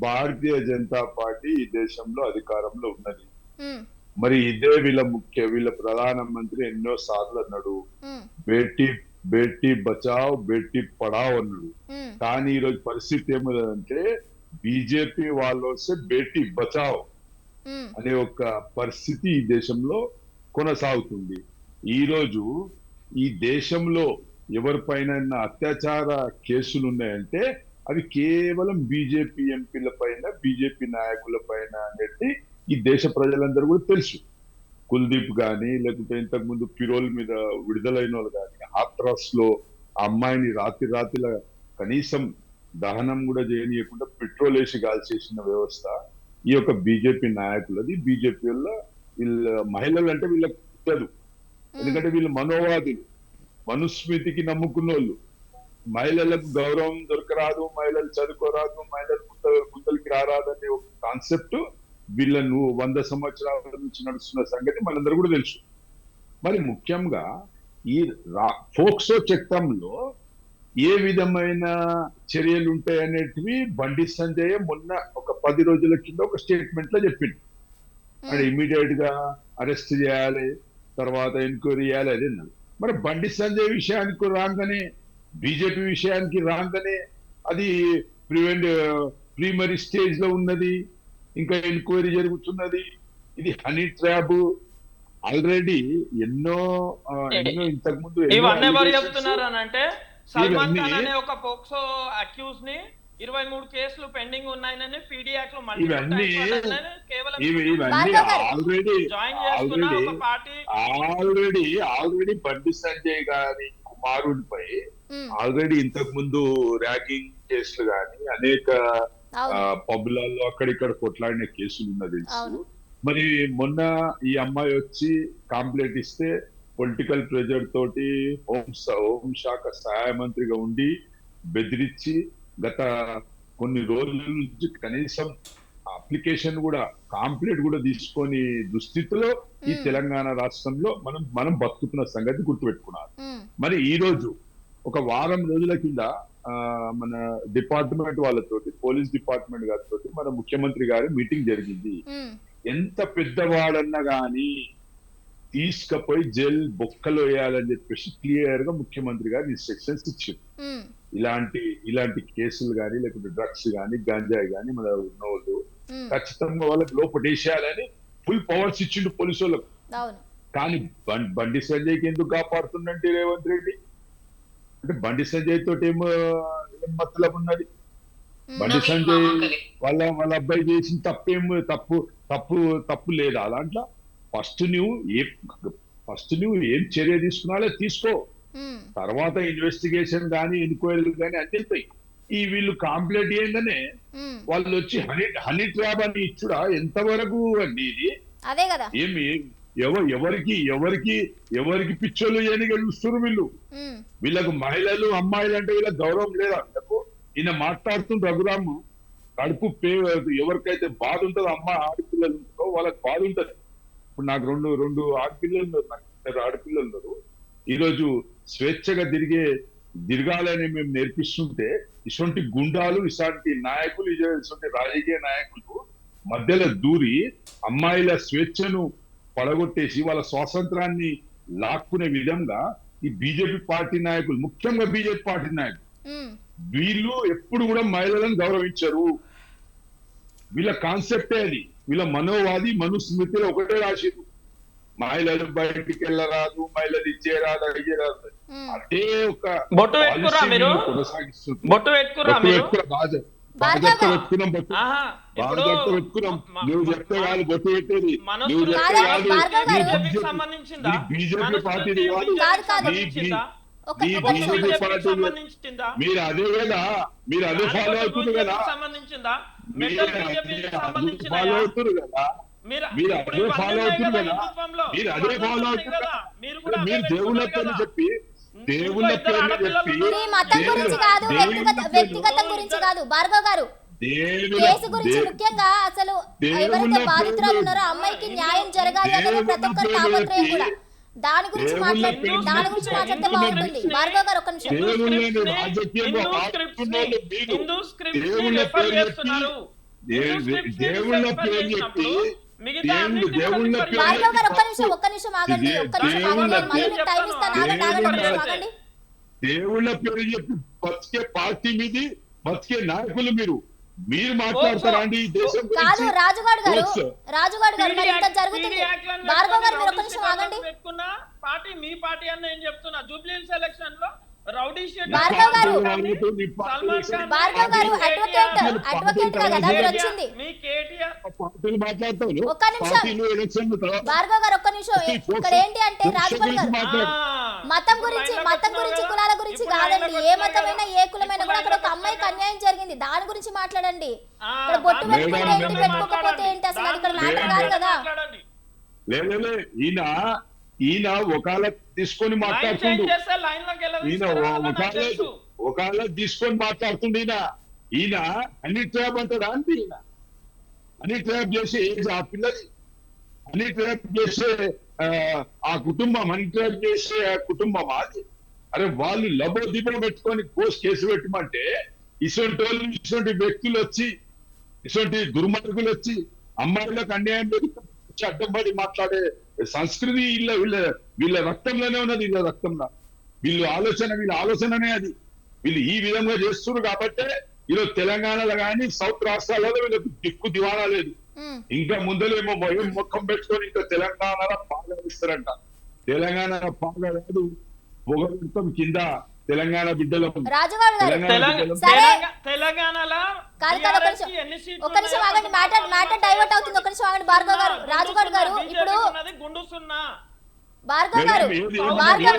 [SPEAKER 4] భారతీయ జనతా పార్టీ ఈ దేశంలో అధికారంలో ఉన్నది.
[SPEAKER 1] ఉమ్,
[SPEAKER 4] మరి ఇదే వీళ్ళ ప్రధానమంత్రి ఎన్నో సార్లు అన్నాడు
[SPEAKER 1] ఉమ్,
[SPEAKER 4] బేటీ బచావ్ బేటీ పడావ్ అన్నాడు.
[SPEAKER 1] ఉమ్,
[SPEAKER 4] కానీ ఈరోజు పరిస్థితి ఏమిటంటే బీజేపీ వాళ్ళు వస్తే బేటీ బచావ్
[SPEAKER 1] ఉమ్,
[SPEAKER 4] అనే ఒక పరిస్థితి ఈ దేశంలో కొనసాగుతుంది. ఈ రోజు ఈ దేశంలో ఎవరిపైన అత్యాచార కేసులు ఉన్నాయంటే అవి కేవలం బీజేపీ ఎంపీల పైన, బీజేపీ నాయకుల పైన అనేది ఈ దేశ ప్రజలందరూ కూడా తెలుసు. కుల్దీప్ గాని లేకుంటే ఇంతకు ముందు పిరోల్ మీద విడుదలైన వాళ్ళు కానీ, హాత్రాస్ లో ఆ అమ్మాయిని రాత్రిల కనీసం దహనం కూడా చేయనీయకుండా పెట్రోల్ వేసి కాల్చేసిన వ్యవస్థ ఈ యొక్క బీజేపీ నాయకులది. బీజేపీ వల్ల వీళ్ళ మహిళలు అంటే వీళ్ళకి తెలియదు, ఎందుకంటే వీళ్ళు మనోవాదులు, మనుస్మృతికి నమ్ముకున్న వాళ్ళు. మహిళలకు గౌరవం దొరకరాదు, మహిళలు చదువుకోరాదు, మహిళలు గుంతలకి రారాదనే ఒక కాన్సెప్ట్ వీళ్ళను 100 సంవత్సరాల నుంచి నడుస్తున్న సంగతి మనందరూ కూడా తెలుసు. మరి ముఖ్యంగా ఈ ఫోక్సో చట్టంలో ఏ విధమైన చర్యలు ఉంటాయనేటివి బండి సంజయ్ మొన్న ఒక 10 రోజుల కింద ఒక స్టేట్మెంట్ లో చెప్పింది. అంటే ఇమీడియట్ గా అరెస్ట్ చేయాలి, తర్వాత ఎంక్వైరీ చేయాలి అది అన్నది. మరి బండి సంజయ్ విషయానికి రాగానే, బీజేపీ విషయానికి రాగానే అది ప్రీమరీ స్టేజ్ లో ఉన్నది, ఇంకా ఎంక్వైరీ జరుగుతున్నది. ఇది హనీ ట్రాప్. ఆల్రెడీ ఎన్నో ఇంతకు ముందు
[SPEAKER 3] ఇవన్నీ ఎవరు చెప్తున్నారు అని అంటే సల్మాన్ ఖాన్ అనే ఒక పోక్సో అక్యూజ్ ని 23 కేసులు పెండింగ్ ఉన్నాయని పీడీ యాక్ట్ లో
[SPEAKER 4] ఇవన్నీ ఆల్రెడీ బండి సంజయ్ గారి కుమారుడిపై ఆల్రెడీ ఇంతకు ముందు ర్యాగింగ్ కేసులు గాని అనేక పబ్లలో అక్కడిక్కడ కొట్లాడిన కేసులు ఉన్నది తెలుసు. మరి మొన్న ఈ అమ్మాయి వచ్చి కంప్లైంట్ ఇస్తే పొలిటికల్ ప్రెజర్ తోటి హోంశాఖ సహాయ మంత్రిగా ఉండి బెదిరించి గత కొన్ని రోజుల నుంచి కనీసం అప్లికేషన్ కూడా కంప్లైంట్ కూడా తీసుకొని దుస్థితిలో ఈ తెలంగాణ రాష్ట్రంలో మనం బతుకుతున్న సంగతి గుర్తుపెట్టుకున్నారు. మరి ఈ రోజు ఒక వారం రోజుల కింద మన డిపార్ట్మెంట్ వాళ్ళతోటి, పోలీస్ డిపార్ట్మెంట్ గారితో మన ముఖ్యమంత్రి గారి మీటింగ్ జరిగింది. ఎంత పెద్దవాడన్నా గాని తీసుకపోయి జైలు బొక్కలు వేయాలని చెప్పేసి క్లియర్ గా ముఖ్యమంత్రి గారు ఇన్స్ట్రక్షన్స్ ఇచ్చారు. ఇలాంటి కేసులు గాని లేకపోతే డ్రగ్స్ గాని గంజాయి గాని మన ఉన్నోళ్ళు ఖచ్చితంగా వాళ్ళకి లోపటేసేయాలని ఫుల్ పవర్స్ ఇచ్చిండు పోలీసు వాళ్ళకు. కానీ బండి సంజయ్కి ఎందుకు కాపాడుతుందంటే రేవంత్ రెడ్డి, అంటే బండి సంజయ్ తోటి ఏం మతలబు ఉన్నది? బండి సంజయ్ వాళ్ళ అబ్బాయి చేసిన తప్పు లేదా దాంట్లో? ఫస్ట్ నువ్వు ఏం చర్య తీసుకున్నాలో తీసుకో, తర్వాత ఇన్వెస్టిగేషన్ గానీ ఎంక్వైరీలు గానీ అన్ని వెళ్తాయి. వీళ్ళు కంప్లైంట్ చేయగానే వాళ్ళు వచ్చి హనీ ట్రాప్ అని ఇచ్చుడా? ఎంతవరకు అండి ఇది?
[SPEAKER 1] అదే కదా,
[SPEAKER 4] ఏమి ఎవరికి పిచ్చోళ్ళు చేయని చూస్తున్నారు వీళ్ళు. వీళ్ళకు మహిళలు అమ్మాయిలు అంటే వీళ్ళకి గౌరవం లేదా? ఈయన మాట్లాడుతున్న రఘురామ్ కడుపు ఎవరికైతే బాధ ఉంటుందో, ఆడపిల్లలు ఉంటుందో వాళ్ళకి బాధ ఉంటుంది. ఇప్పుడు నాకు రెండు ఆడపిల్లలు ఉన్నారు, నాకు 2 ఆడపిల్లలు ఉన్నారు. ఈరోజు స్వేచ్ఛగా తిరగాలని మేము నేర్పిస్తుంటే ఇటువంటి గుండాలు, ఇటువంటి నాయకులు, ఇటువంటి రాజకీయ నాయకులు మధ్యలో దూరి అమ్మాయిల స్వేచ్ఛను పడగొట్టేసి వాళ్ళ స్వాతంత్రాన్ని లాక్కునే విధంగా ఈ బీజేపీ పార్టీ నాయకులు, ముఖ్యంగా బీజేపీ పార్టీ నాయకులు వీళ్ళు ఎప్పుడు కూడా మహిళలను గౌరవించరు. వీళ్ళ కాన్సెప్టే అది. వీళ్ళ మనోవాది మనుస్మృతిలో ఒకటే రాసిరు, మహిళలు బయటికి వెళ్ళరాదు, మహిళలు ఇచ్చేరాదు, అయ్యేరాదు. అదే ఒక
[SPEAKER 3] బొట్టు పెట్టుకురా మీరు,
[SPEAKER 4] కొనసాగిస్తుంది.
[SPEAKER 3] బొట్టు పెట్టుకురా మీరు.
[SPEAKER 4] బాధ్యత పెట్టుకున్నాం, బొట్టు
[SPEAKER 3] ఆహా, ఇప్పుడు
[SPEAKER 4] బాధ్యత పెట్టుకున్నాం. నువ్వు చెప్తే వాళ్ళు బొట్టు పెట్టేది, నువ్వు
[SPEAKER 3] మనస్సు
[SPEAKER 4] చెప్తే వాళ్ళు
[SPEAKER 3] బీజేపీకి సంబంధించిందా?
[SPEAKER 4] బీజేపీ పార్టీ కాదు,
[SPEAKER 1] ఒక
[SPEAKER 4] ఈ
[SPEAKER 1] నిమిషం.
[SPEAKER 4] బీజేపీ పార్టీ మీరు అదే కదా, మీరు అదే ఫాలో అవుతుంది కదా,
[SPEAKER 3] సంబంధించిందా?
[SPEAKER 4] మీరు
[SPEAKER 3] సంబంధించిన
[SPEAKER 4] ఫాలో అవుతుంది కదా, మీరు అదే ఫాలో అవుతుంది కదా, మీరు అదే ఫాలో అవుతుంది కదా. మీరు దేవుళ్ళ పేరు చెప్పి, దేవుళ్ళ పేరు చెప్పి,
[SPEAKER 1] మీ మతం గురించి కాదు, వ్యక్తిగతం గురించి కాదు భార్గవ్ గారు, కేసు గురించి ముఖ్యంగా అసలు ఎవరైతే బాధితురాలు ఉన్నారో అమ్మాయికి న్యాయం జరగాలి అనేది ప్రతి ఒక్కరి తాపత్రయం కూడా. దాని గురించి మాట్లాడితే బాగుంటుంది. భార్గవ్ గారు ఒక్క నిమిషం. భార్గవ్ గారు ఒక్క నిమిషం ఆగండి. మళ్ళీ మీకు టైం ఇస్తాను. ఆగండి.
[SPEAKER 4] దేవుళ్ళ పేరు చెప్పి బతికే పార్టీ మీది, బతికే నాయకులు మీరు మాట్లాడతారా అండి ఈ దేశం
[SPEAKER 1] కాదు? రాజుగాడు గారు మరి ఇంత జరుగుతుంది. భార్గవ్ గారు మీరు ఒక్క నిమిషం ఆగండి.
[SPEAKER 3] పార్టీ మీ పార్టీ అని నేను చెప్తున్నా. జూబ్లీహిల్స్ ఎలక్షన్ లో రౌడీ షీట్
[SPEAKER 1] భార్గవ్ గారు అడ్వకేట్ గా కదా మీరు వచ్చింది.
[SPEAKER 3] మీ కేటీఆర్
[SPEAKER 1] ఒక్క నిమిషం భార్గవ్ గారు, ఒక్క నిమిషం. ఇక్కడ ఏంటి అంటే రాజుగాడు గారు మతం గురించి కులాల గురించి కాదండి. ఏ మతమైనా ఏ కులమైనా కూడా అక్కడ ఒక అమ్మాయికి అన్యాయం జరిగింది, దాని గురించి మాట్లాడండి. ఇక్కడ బొట్టు పెట్టుకుంటే ఏంటి, పెట్టుకోకపోతే ఏంటి, అసలు అది ఇక్కడ మ్యాటర్ కాదు కదా.
[SPEAKER 4] ఈయన ఒకళ్ళ తీసుకొని మాట్లాడుతుండు, ఒకళ్ళ తీసుకొని మాట్లాడుతుండు. ఈయన అన్ని ట్రాప్ అంటాడా అంటే, ఈయన అన్ని ట్రాప్ చేసే ఆ పిల్లది, అన్ని ట్రాప్ చేసే ఆ కుటుంబం, అన్ని ట్రాప్ చేసే ఆ కుటుంబం అది. అరే వాళ్ళు లబోదిబో పెట్టుకొని కేసు పెట్టమంటే ఇటువంటి వాళ్ళు, ఇటువంటి వ్యక్తులు వచ్చి, ఇటువంటి దుర్మార్గులు వచ్చి అమ్మాయిలకు అన్యాయం వచ్చి అడ్డంపడి మాట్లాడే సంస్కృతి వీళ్ళ రక్తంలోనే ఉన్నది. వీళ్ళ రక్తంలో వీళ్ళ ఆలోచననే అది. వీళ్ళు ఈ విధంగా చేస్తున్నారు కాబట్టే ఈరోజు తెలంగాణలో కానీ సౌత్ రాష్ట్రాలలో వీళ్ళకి దిక్కు దివాణా లేదు. ఇంకా ముందలేమో ముఖం పెట్టుకొని ఇంకా తెలంగాణలో పాగా ఇస్తారంట. తెలంగాణ పాగా కాదు, పొగ కింద తెలంగాణ బిడ్డల
[SPEAKER 3] తెలంగాణలో
[SPEAKER 1] ఒక్క నిమిషం ఆగండి. మ్యాటర్ డైవర్ట్ అవుతుంది. ఒక్క నిమిషం ఆగండి భార్గవ్ గారు. రాజుగాడు గారు ఇప్పుడు భార్గవ్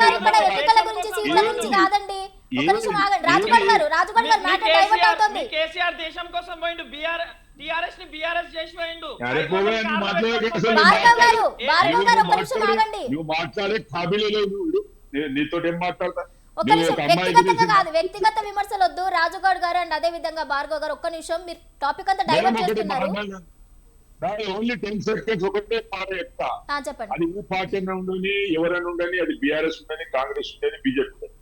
[SPEAKER 1] గారు ఇక్కడ ఎన్నికల గురించి సీట్ల గురించి కాదండి. ఒక్క నిమిషం ఆగండి. రాజుగాడు గారు మ్యాటర్ డైవర్ట్ అవుతుంది.
[SPEAKER 3] కేసీఆర్ దేశం కోసం పోయిండు, టిఆర్ఎస్ ని బిఆర్ఎస్ చేసి పోయిండు.
[SPEAKER 1] భార్గవ్ గారు ఒక్క నిమిషం ఆగండి.
[SPEAKER 4] నువ్వు మాట్లాడే కాబిలే లేదు, నీతో ఏం మాట్లాడతా.
[SPEAKER 1] ఒక్క నిమిషం, వ్యక్తిగతంగా కాదు, వ్యక్తిగత విమర్శలు వద్దు. రాజుగౌడ్ గారు అండ్ అదే విధంగా భార్గవ్ గారు ఒక్క నిమిషం, మీరు టాపిక్ అంతా డైవర్ట్ చేస్తున్నారు.
[SPEAKER 4] ఓన్లీ 10 seconds ఒకటే మాట చెప్తా.
[SPEAKER 1] చెప్పండి.
[SPEAKER 4] అది ఏ పార్టీ ఉండని, ఎవరైనా ఉండని, అది బీఆర్ఎస్ ఉండని, కాంగ్రెస్ ఉండని, బీజేపీ ఉండని,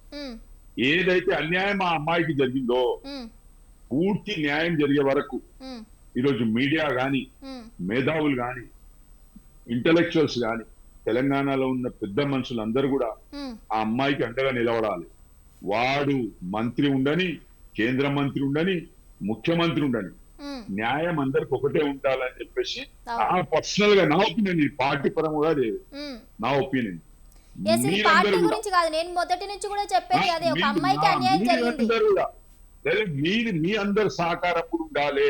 [SPEAKER 4] ఏదైతే అన్యాయం ఆ అమ్మాయికి జరిగిందో పూర్తి న్యాయం జరిగే వరకు ఈరోజు మీడియా గాని, మేధావులు గాని, ఇంటలెక్చువల్స్ గాని, తెలంగాణలో ఉన్న పెద్ద మనుషులందరూ కూడా ఆ అమ్మాయికి అండగా నిలబడాలి. వాడు మంత్రి ఉండని, కేంద్ర మంత్రి ఉండని, ముఖ్యమంత్రి ఉండని, న్యాయం అందరికి ఒకటే ఉండాలని చెప్పేసి పర్సనల్ గా నా ఒపీనియన్, ఈ పార్టీ పరంగా లేదు నా ఒపీనియన్.
[SPEAKER 1] గురించి కాదు, నేను మొదటి నుంచి కూడా చెప్పేది అదే, ఒక అమ్మాయికి అన్యాయం జరిగింది.
[SPEAKER 4] మీ అందరు సహకారం కూడా ఉండాలి,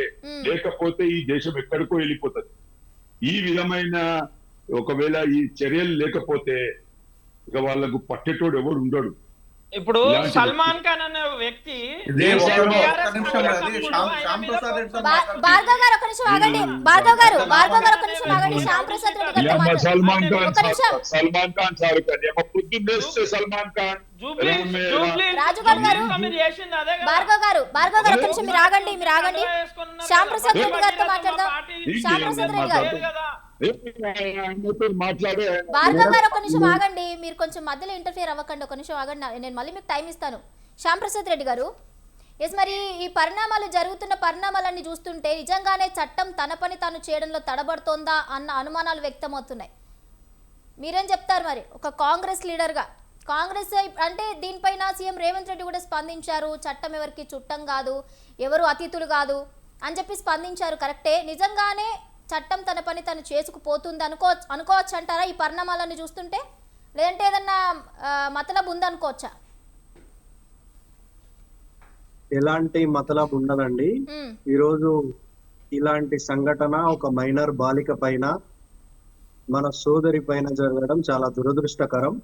[SPEAKER 4] లేకపోతే ఈ దేశం ఎక్కడికో వెళ్ళిపోతుంది. ఈ విధమైన ఒకవేళ ఈ చర్యలు లేకపోతే ఇక వాళ్ళకు పట్టేటోడు ఎవడు ఉండడు.
[SPEAKER 3] ఇప్పుడు సల్మాన్ ఖాన్ అనే వ్యక్తి
[SPEAKER 1] భార్గవ్ గారు ఒక నిమిషం ఆగండి. భార్గవ్ గారు ఒక నిమిషం ఆగండి. శ్యామ్ ప్రసాద్ రెడ్డి గారు
[SPEAKER 4] సల్మాన్ ఖాన్ సార్ పొద్దున్నేస్తే సల్మాన్ ఖాన్
[SPEAKER 1] రాజుగారు గారు భార్గవ్ గారు ఒక నిమిషం మీరు ఆగండి. శ్యామ్ ప్రసాద్ రెడ్డి గారితో మాట్లాడదాం. శ్యామ్ ప్రసాద్ రెడ్డి గారు భార్గవ్ గారు ఒక నిమిషం ఆగండి. మీరు కొంచెం మధ్యలో ఇంటర్ఫియర్ అవ్వకండి. ఒక నిమిషం ఆగండి, నేను మళ్ళీ మీకు టైం ఇస్తాను. శ్యామ్ ప్రసాద్ రెడ్డి గారు, మరి ఈ జరుగుతున్న పరిణామాలన్నీ చూస్తుంటే నిజంగానే చట్టం తన పని తాను చేయడంలో తడబడుతోందా అన్న అనుమానాలు వ్యక్తమవుతున్నాయి. మీరేం చెప్తారు మరి ఒక కాంగ్రెస్ లీడర్గా? కాంగ్రెస్ అంటే దీనిపైన సీఎం రేవంత్ రెడ్డి కూడా స్పందించారు. చట్టం ఎవరికి చుట్టం కాదు, ఎవరు అతిథులు కాదు అని చెప్పి స్పందించారు. కరెక్టే, నిజంగానే చట్టం తన పని తను చేసుకుపోతుంది అనుకోవచ్చు అంటారా ఈ పరిణామాలను చూస్తుంటే? లేదంటే ఏదన్నా మతలబు ఉందనుకోవచ్చా?
[SPEAKER 5] ఎలాంటి మతలబు ఉండదండి. ఈరోజు ఇలాంటి సంఘటన ఒక మైనర్ బాలిక పైన, మన సోదరి పైన జరగడం చాలా దురదృష్టకరం.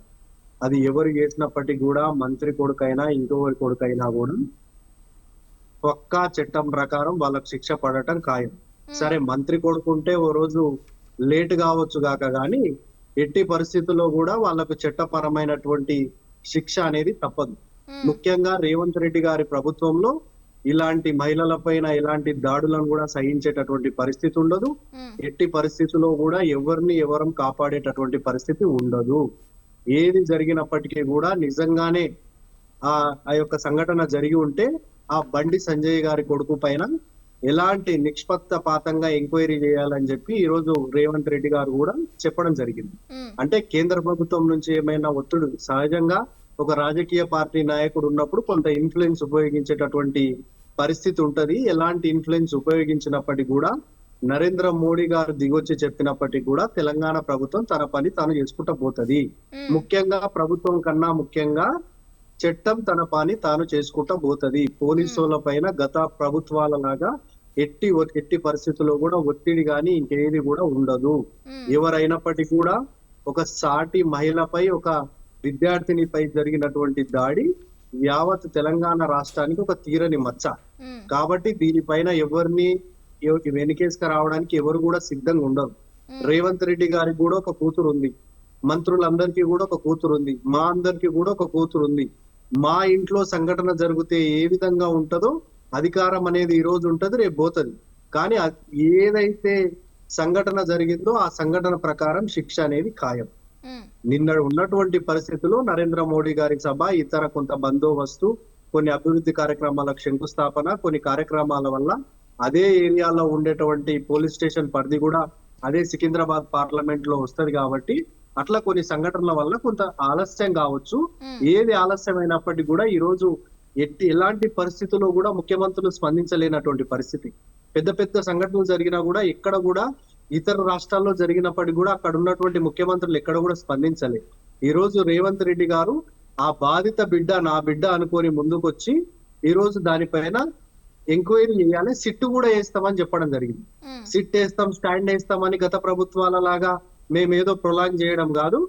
[SPEAKER 5] అది ఎవరు చేసినప్పటికీ కూడా, మంత్రి కొడుకైనా ఇంకొకరి కొడుకైనా కూడా పక్కా చట్టం ప్రకారం వాళ్ళకు శిక్ష పడటం ఖాయం. సరే, మంత్రి కొడుకుంటే ఓ రోజు లేట్ కావచ్చు గాక గాని ఎట్టి పరిస్థితుల్లో కూడా వాళ్ళకు చట్టపరమైనటువంటి శిక్ష అనేది తప్పదు. ముఖ్యంగా రేవంత్ రెడ్డి గారి ప్రభుత్వంలో ఇలాంటి మహిళల పైన ఎలాంటి దాడులను కూడా సహించేటటువంటి పరిస్థితి ఉండదు. ఎట్టి పరిస్థితుల్లో కూడా ఎవరం కాపాడేటటువంటి పరిస్థితి ఉండదు. ఏది జరిగినప్పటికీ కూడా నిజంగానే ఆ యొక్క సంఘటన జరిగి ఉంటే ఆ బండి సంజయ్ గారి కొడుకు పైన ఎలాంటి నిష్పక్షపాతంగా ఎంక్వైరీ చేయాలని చెప్పి ఈ రోజు రేవంత్ రెడ్డి గారు కూడా చెప్పడం జరిగింది. అంటే కేంద్ర ప్రభుత్వం నుంచి ఏమైనా ఒత్తిడి, సహజంగా ఒక రాజకీయ పార్టీ నాయకుడు ఉన్నప్పుడు కొంత ఇన్ఫ్లుయెన్స్ ఉపయోగించేటటువంటి పరిస్థితి ఉంటది. ఎలాంటి ఇన్ఫ్లుయెన్స్ ఉపయోగించినప్పటికీ కూడా, నరేంద్ర మోడీ గారు దిగొచ్చి చెప్పినప్పటికీ కూడా తెలంగాణ ప్రభుత్వం తన పని తాను చేసుకుంటూ పోతది. ముఖ్యంగా ప్రభుత్వం కన్నా ముఖ్యంగా చట్టం తన పని తాను చేసుకుంటూ పోతది. పోలీసుల పైన గత ప్రభుత్వాల లాగా ఎట్టి పరిస్థితుల్లో కూడా ఒత్తిడి గాని ఇంకేది కూడా ఉండదు. ఎవరైనప్పటికీ కూడా ఒక సాటి మహిళపై, ఒక విద్యార్థినిపై జరిగినటువంటి దాడి యావత్ తెలంగాణ రాష్ట్రానికి ఒక తీరని మచ్చ. కాబట్టి దీనిపైన ఎవరిని వెనుకేసుకు రావడానికి ఎవరు కూడా సిద్ధంగా ఉండరు. రేవంత్ రెడ్డి గారికి కూడా ఒక కూతురు ఉంది, మంత్రులందరికీ కూడా ఒక కూతురు ఉంది, మా అందరికి కూడా ఒక కూతురు ఉంది. మా ఇంట్లో సంఘటన జరిగితే ఏ విధంగా ఉంటుందో అధికారం అనేది ఈ రోజు ఉంటది, రేపు పోతుంది. కానీ ఏదైతే సంఘటన జరిగిందో ఆ సంఘటన ప్రకారం శిక్ష అనేది ఖాయం. నిన్న ఉన్నటువంటి పరిస్థితుల్లో నరేంద్ర మోడీ గారి సభ, ఇతర కొంత బందోబస్తు, కొన్ని అభివృద్ధి కార్యక్రమాలకు శంకుస్థాపన, కొన్ని కార్యక్రమాల వల్ల అదే ఏరియాలో ఉండేటువంటి పోలీస్ స్టేషన్ పరిధి కూడా అదే సికింద్రాబాద్ పార్లమెంట్ లో వస్తది. కాబట్టి అట్లా కొన్ని సంఘటనల వల్ల కొంత ఆలస్యం కావచ్చు. ఏది ఆలస్యం అయినప్పటికీ కూడా ఈ రోజు ఎలాంటి పరిస్థితుల్లో కూడా ముఖ్యమంత్రులు స్పందించలేనటువంటి పరిస్థితి. పెద్ద పెద్ద సంఘటనలు జరిగినా కూడా, ఎక్కడ కూడా ఇతర రాష్ట్రాల్లో జరిగినప్పటికీ కూడా అక్కడ ఉన్నటువంటి ముఖ్యమంత్రులు ఎక్కడ కూడా స్పందించలే. ఈ రోజు రేవంత్ రెడ్డి గారు ఆ బాధిత బిడ్డ నా బిడ్డ అనుకొని ముందుకొచ్చి ఈ రోజు దానిపైన ఎంక్వైరీ చేయాలి, సిట్ కూడా వేస్తామని చెప్పడం జరిగింది. సిట్ వేస్తాం, స్టాండ్ వేస్తామని గత ప్రభుత్వాల లాగా మేమేదో ప్రొలాంగ్ చేయడం కాదు.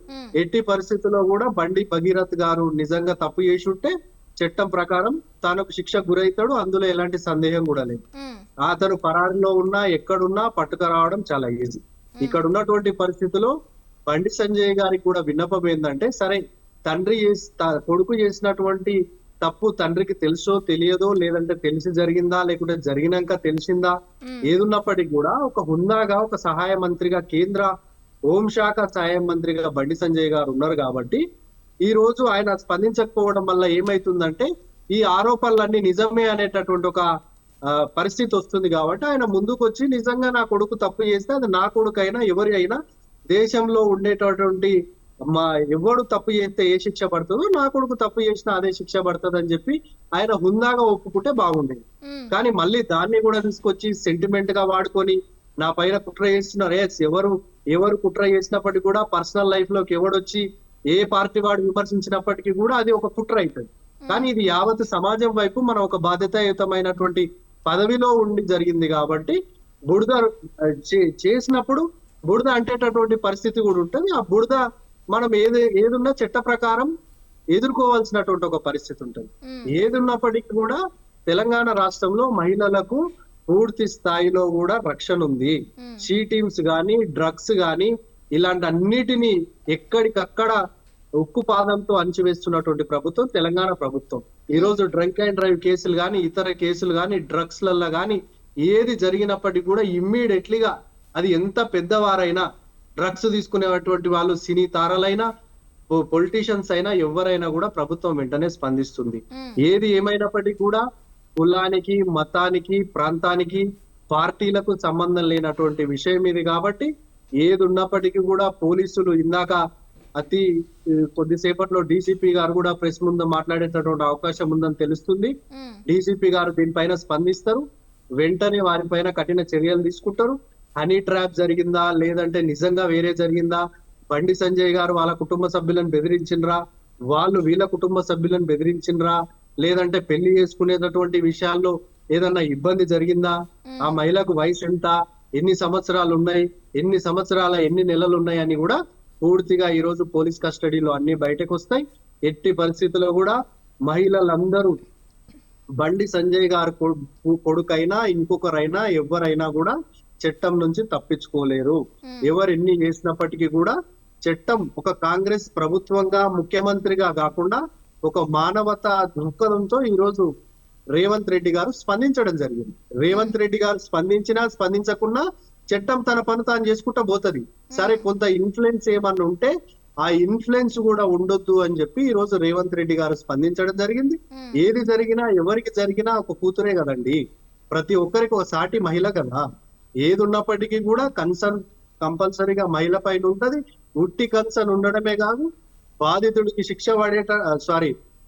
[SPEAKER 5] ఎట్టి పరిస్థితుల్లో కూడా బండి భగీరథ్ గారు నిజంగా తప్పు చేసి ఉంటే చట్టం ప్రకారం తనకు శిక్ష గురవుతాడు, అందులో ఎలాంటి సందేహం కూడా లేదు. అతను పరారిలో ఉన్నా ఎక్కడున్నా పట్టుకురావడం చాలా ఈజీ. ఇక్కడ ఉన్నటువంటి పరిస్థితిలో బండి సంజయ్ గారికి కూడా విన్నపం ఏంటంటే, సరే తండ్రి కొడుకు చేసినటువంటి తప్పు తండ్రికి తెలుసో తెలియదో, లేదంటే తెలిసి జరిగిందా లేకుంటే జరిగినాక తెలిసిందా, ఏదున్నప్పటికీ కూడా ఒక హుందాగా, ఒక సహాయ మంత్రిగా, కేంద్ర హోంశాఖ సహాయ మంత్రిగా బండి సంజయ్ గారు ఉన్నారు. కాబట్టి ఈ రోజు ఆయన స్పందించకపోవడం వల్ల ఏమైతుందంటే ఈ ఆరోపణలన్నీ నిజమే అనేటటువంటి ఒక పరిస్థితి వస్తుంది. కాబట్టి ఆయన ముందుకు వచ్చి నిజంగా నా కొడుకు తప్పు చేస్తే అది నా కొడుకు అయినా ఎవరి అయినా దేశంలో ఉండేటటువంటి ఎవడు తప్పు చేస్తే ఏ శిక్ష పడుతుందో నా కొడుకు తప్పు చేసినా అదే శిక్ష పడుతుంది అని చెప్పి ఆయన హుందాగా ఒప్పుకుంటే బాగుండేది. కానీ మళ్ళీ దాన్ని కూడా తీసుకొచ్చి సెంటిమెంట్ గా వాడుకొని నా పైన కుట్ర చేస్తున్నారు. ఎవరు కుట్ర చేసినప్పటికీ కూడా పర్సనల్ లైఫ్ లోకి ఎవడొచ్చి ఏ పార్టీ వాడు విమర్శించినప్పటికీ కూడా అది ఒక కుట్ర అవుతుంది. కానీ ఇది యావత్ సమాజం వైపు మనం ఒక బాధ్యతాయుతమైనటువంటి పదవిలో ఉండి జరిగింది. కాబట్టి బురద చేసినప్పుడు బురద అంటేటటువంటి పరిస్థితి కూడా ఉంటుంది. ఆ బురద మనం ఏదున్నా చట్ట ప్రకారం ఎదుర్కోవాల్సినటువంటి ఒక పరిస్థితి ఉంటుంది. ఏదున్నప్పటికీ కూడా తెలంగాణ రాష్ట్రంలో మహిళలకు పూర్తి స్థాయిలో కూడా రక్షణ ఉంది. షీ టీమ్స్ గాని, డ్రగ్స్ గాని, ఇలాంటి అన్నిటినీ ఎక్కడికక్కడ ఉక్కు పాదంతో అణచివేస్తున్నటువంటి ప్రభుత్వం తెలంగాణ ప్రభుత్వం. ఈ రోజు డ్రంక్ అండ్ డ్రైవ్ కేసులు గాని, ఇతర కేసులు గాని, డ్రగ్స్ లల్లో గాని ఏది జరిగినప్పటికీ కూడా ఇమ్మీడియట్లీగా, అది ఎంత పెద్దవారైనా, డ్రగ్స్ తీసుకునేటువంటి వాళ్ళు సినీ తారలైనా, పొలిటీషియన్స్ అయినా, ఎవరైనా కూడా ప్రభుత్వం వెంటనే స్పందిస్తుంది. ఏది ఏమైనప్పటికీ కూడా కులానికి, మతానికి, ప్రాంతానికి, పార్టీలకు సంబంధం లేనటువంటి విషయం ఇది. కాబట్టి ఏది ఉన్నప్పటికీ కూడా పోలీసులు ఇందాక అతి కొద్దిసేపట్లో డీసీపీ గారు కూడా ప్రెస్ ముందు మాట్లాడేటటువంటి అవకాశం ఉందని తెలుస్తుంది. డీసీపీ గారు దీనిపైన స్పందిస్తారు, వెంటనే వారిపైన కఠిన చర్యలు తీసుకుంటారు. హనీ ట్రాప్ జరిగిందా లేదంటే నిజంగా వేరే జరిగిందా, బండి సంజయ్ గారు వాళ్ళ కుటుంబ సభ్యులను బెదిరించిండ్రా, వాళ్ళు వీళ్ళ కుటుంబ సభ్యులను బెదిరించిండ్రా, లేదంటే పెళ్లి చేసుకునేటటువంటి విషయాల్లో ఏదన్నా ఇబ్బంది జరిగిందా, ఆ మహిళకు వయసు ఎంత, ఎన్ని సంవత్సరాలు ఉన్నాయి, ఎన్ని నెలలు ఉన్నాయి అని కూడా పూర్తిగా ఈ రోజు పోలీస్ కస్టడీలో అన్ని బయటకు వస్తాయి. ఎట్టి పరిస్థితుల్లో కూడా మహిళలందరూ బండి సంజయ్ గారు కొడుకైనా ఇంకొకరైనా ఎవరైనా కూడా చట్టం నుంచి తప్పించుకోలేరు. ఎవరు ఎన్ని చేసినప్పటికీ కూడా చట్టం ఒక కాంగ్రెస్ ప్రభుత్వంగా ముఖ్యమంత్రిగా కాకుండా ఒక మానవతా దృక్పథంతో ఈ రోజు రేవంత్ రెడ్డి గారు స్పందించడం జరిగింది. రేవంత్ రెడ్డి గారు స్పందించినా స్పందించకున్నా చట్టం తన పని తాను చేసుకుంటా పోతుంది. సరే కొంత ఇన్ఫ్లుయెన్స్ ఏమన్నా ఉంటే ఆ ఇన్ఫ్లుయెన్స్ కూడా ఉండొద్దు అని చెప్పి ఈ రోజు రేవంత్ రెడ్డి గారు స్పందించడం జరిగింది. ఏది జరిగినా ఎవరికి జరిగినా ఒక కూతురే కదండి, ప్రతి ఒక్కరికి ఒక సాటి మహిళ కదా. ఏది ఉన్నప్పటికీ కూడా కన్సర్న్ కంపల్సరీగా మహిళ పైన ఉంటది. ఉట్టి కన్సర్న్ ఉండడమే కాదు, బాధితుడికి శిక్ష పడేట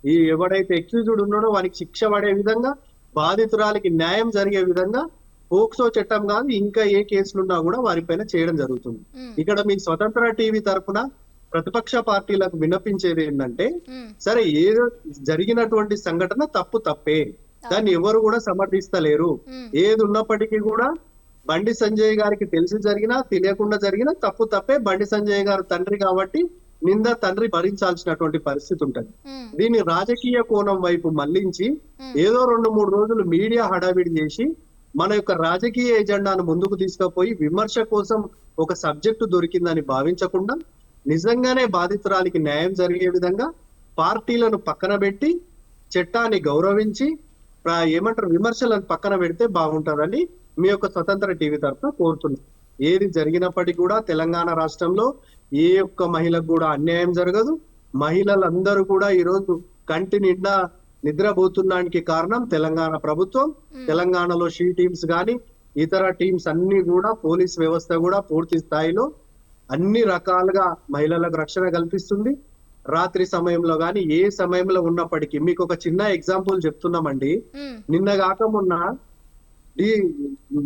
[SPEAKER 5] ఈ ఎవడైతే ఎక్యూజ్డ్ ఉన్నాడో వానికి శిక్ష పడే విధంగా, బాధితురాలికి న్యాయం జరిగే విధంగా పోక్సో చట్టం కాదు ఇంకా ఏ కేసులున్నా కూడా వారిపైన చేయడం జరుగుతుంది. ఇక్కడ మీ స్వతంత్ర టీవీ తరఫున ప్రతిపక్ష పార్టీలకు విన్నపించేది ఏంటంటే, సరే ఏదో జరిగినటువంటి సంఘటన తప్పే, దాన్ని ఎవరు కూడా సమర్థిస్తలేరు. ఏది ఉన్నప్పటికీ కూడా బండి సంజయ్ గారికి తెలిసి జరిగినా తెలియకుండా జరిగినా తప్పే. బండి సంజయ్ గారు తండ్రి కాబట్టి నింద తండ్రి భరించాల్సినటువంటి పరిస్థితి ఉంటది. దీన్ని రాజకీయ కోణం వైపు మళ్లించి ఏదో 2-3 రోజులు మీడియా హడావిడి చేసి మన యొక్క రాజకీయ ఎజెండాను ముందుకు తీసుకుపోయి విమర్శ కోసం ఒక సబ్జెక్టు దొరికిందని భావించకుండా నిజంగానే బాధితురాలికి న్యాయం జరిగే విధంగా పార్టీలను పక్కన పెట్టి చట్టాన్ని గౌరవించి విమర్శలను పక్కన పెడితే బాగుంటుందని మీ యొక్క స్వతంత్ర టీవీ తరఫున కోరుతున్నాం. ఏది జరిగినప్పటికీ కూడా తెలంగాణ రాష్ట్రంలో ఏ ఒక్క మహిళకు కూడా అన్యాయం జరగదు. మహిళలందరూ కూడా ఈరోజు కంటి నిండా నిద్రపోతున్నానికి కారణం తెలంగాణ ప్రభుత్వం. తెలంగాణలో షీ టీమ్స్ గాని ఇతర టీమ్స్ అన్ని కూడా పోలీస్ వ్యవస్థ కూడా పూర్తి స్థాయిలో అన్ని రకాలుగా మహిళలకు రక్షణ కల్పిస్తుంది. రాత్రి సమయంలో గాని ఏ సమయంలో ఉన్నప్పటికీ మీకు ఒక చిన్న ఎగ్జాంపుల్ చెప్తున్నామండి. నిన్న కాక మొన్న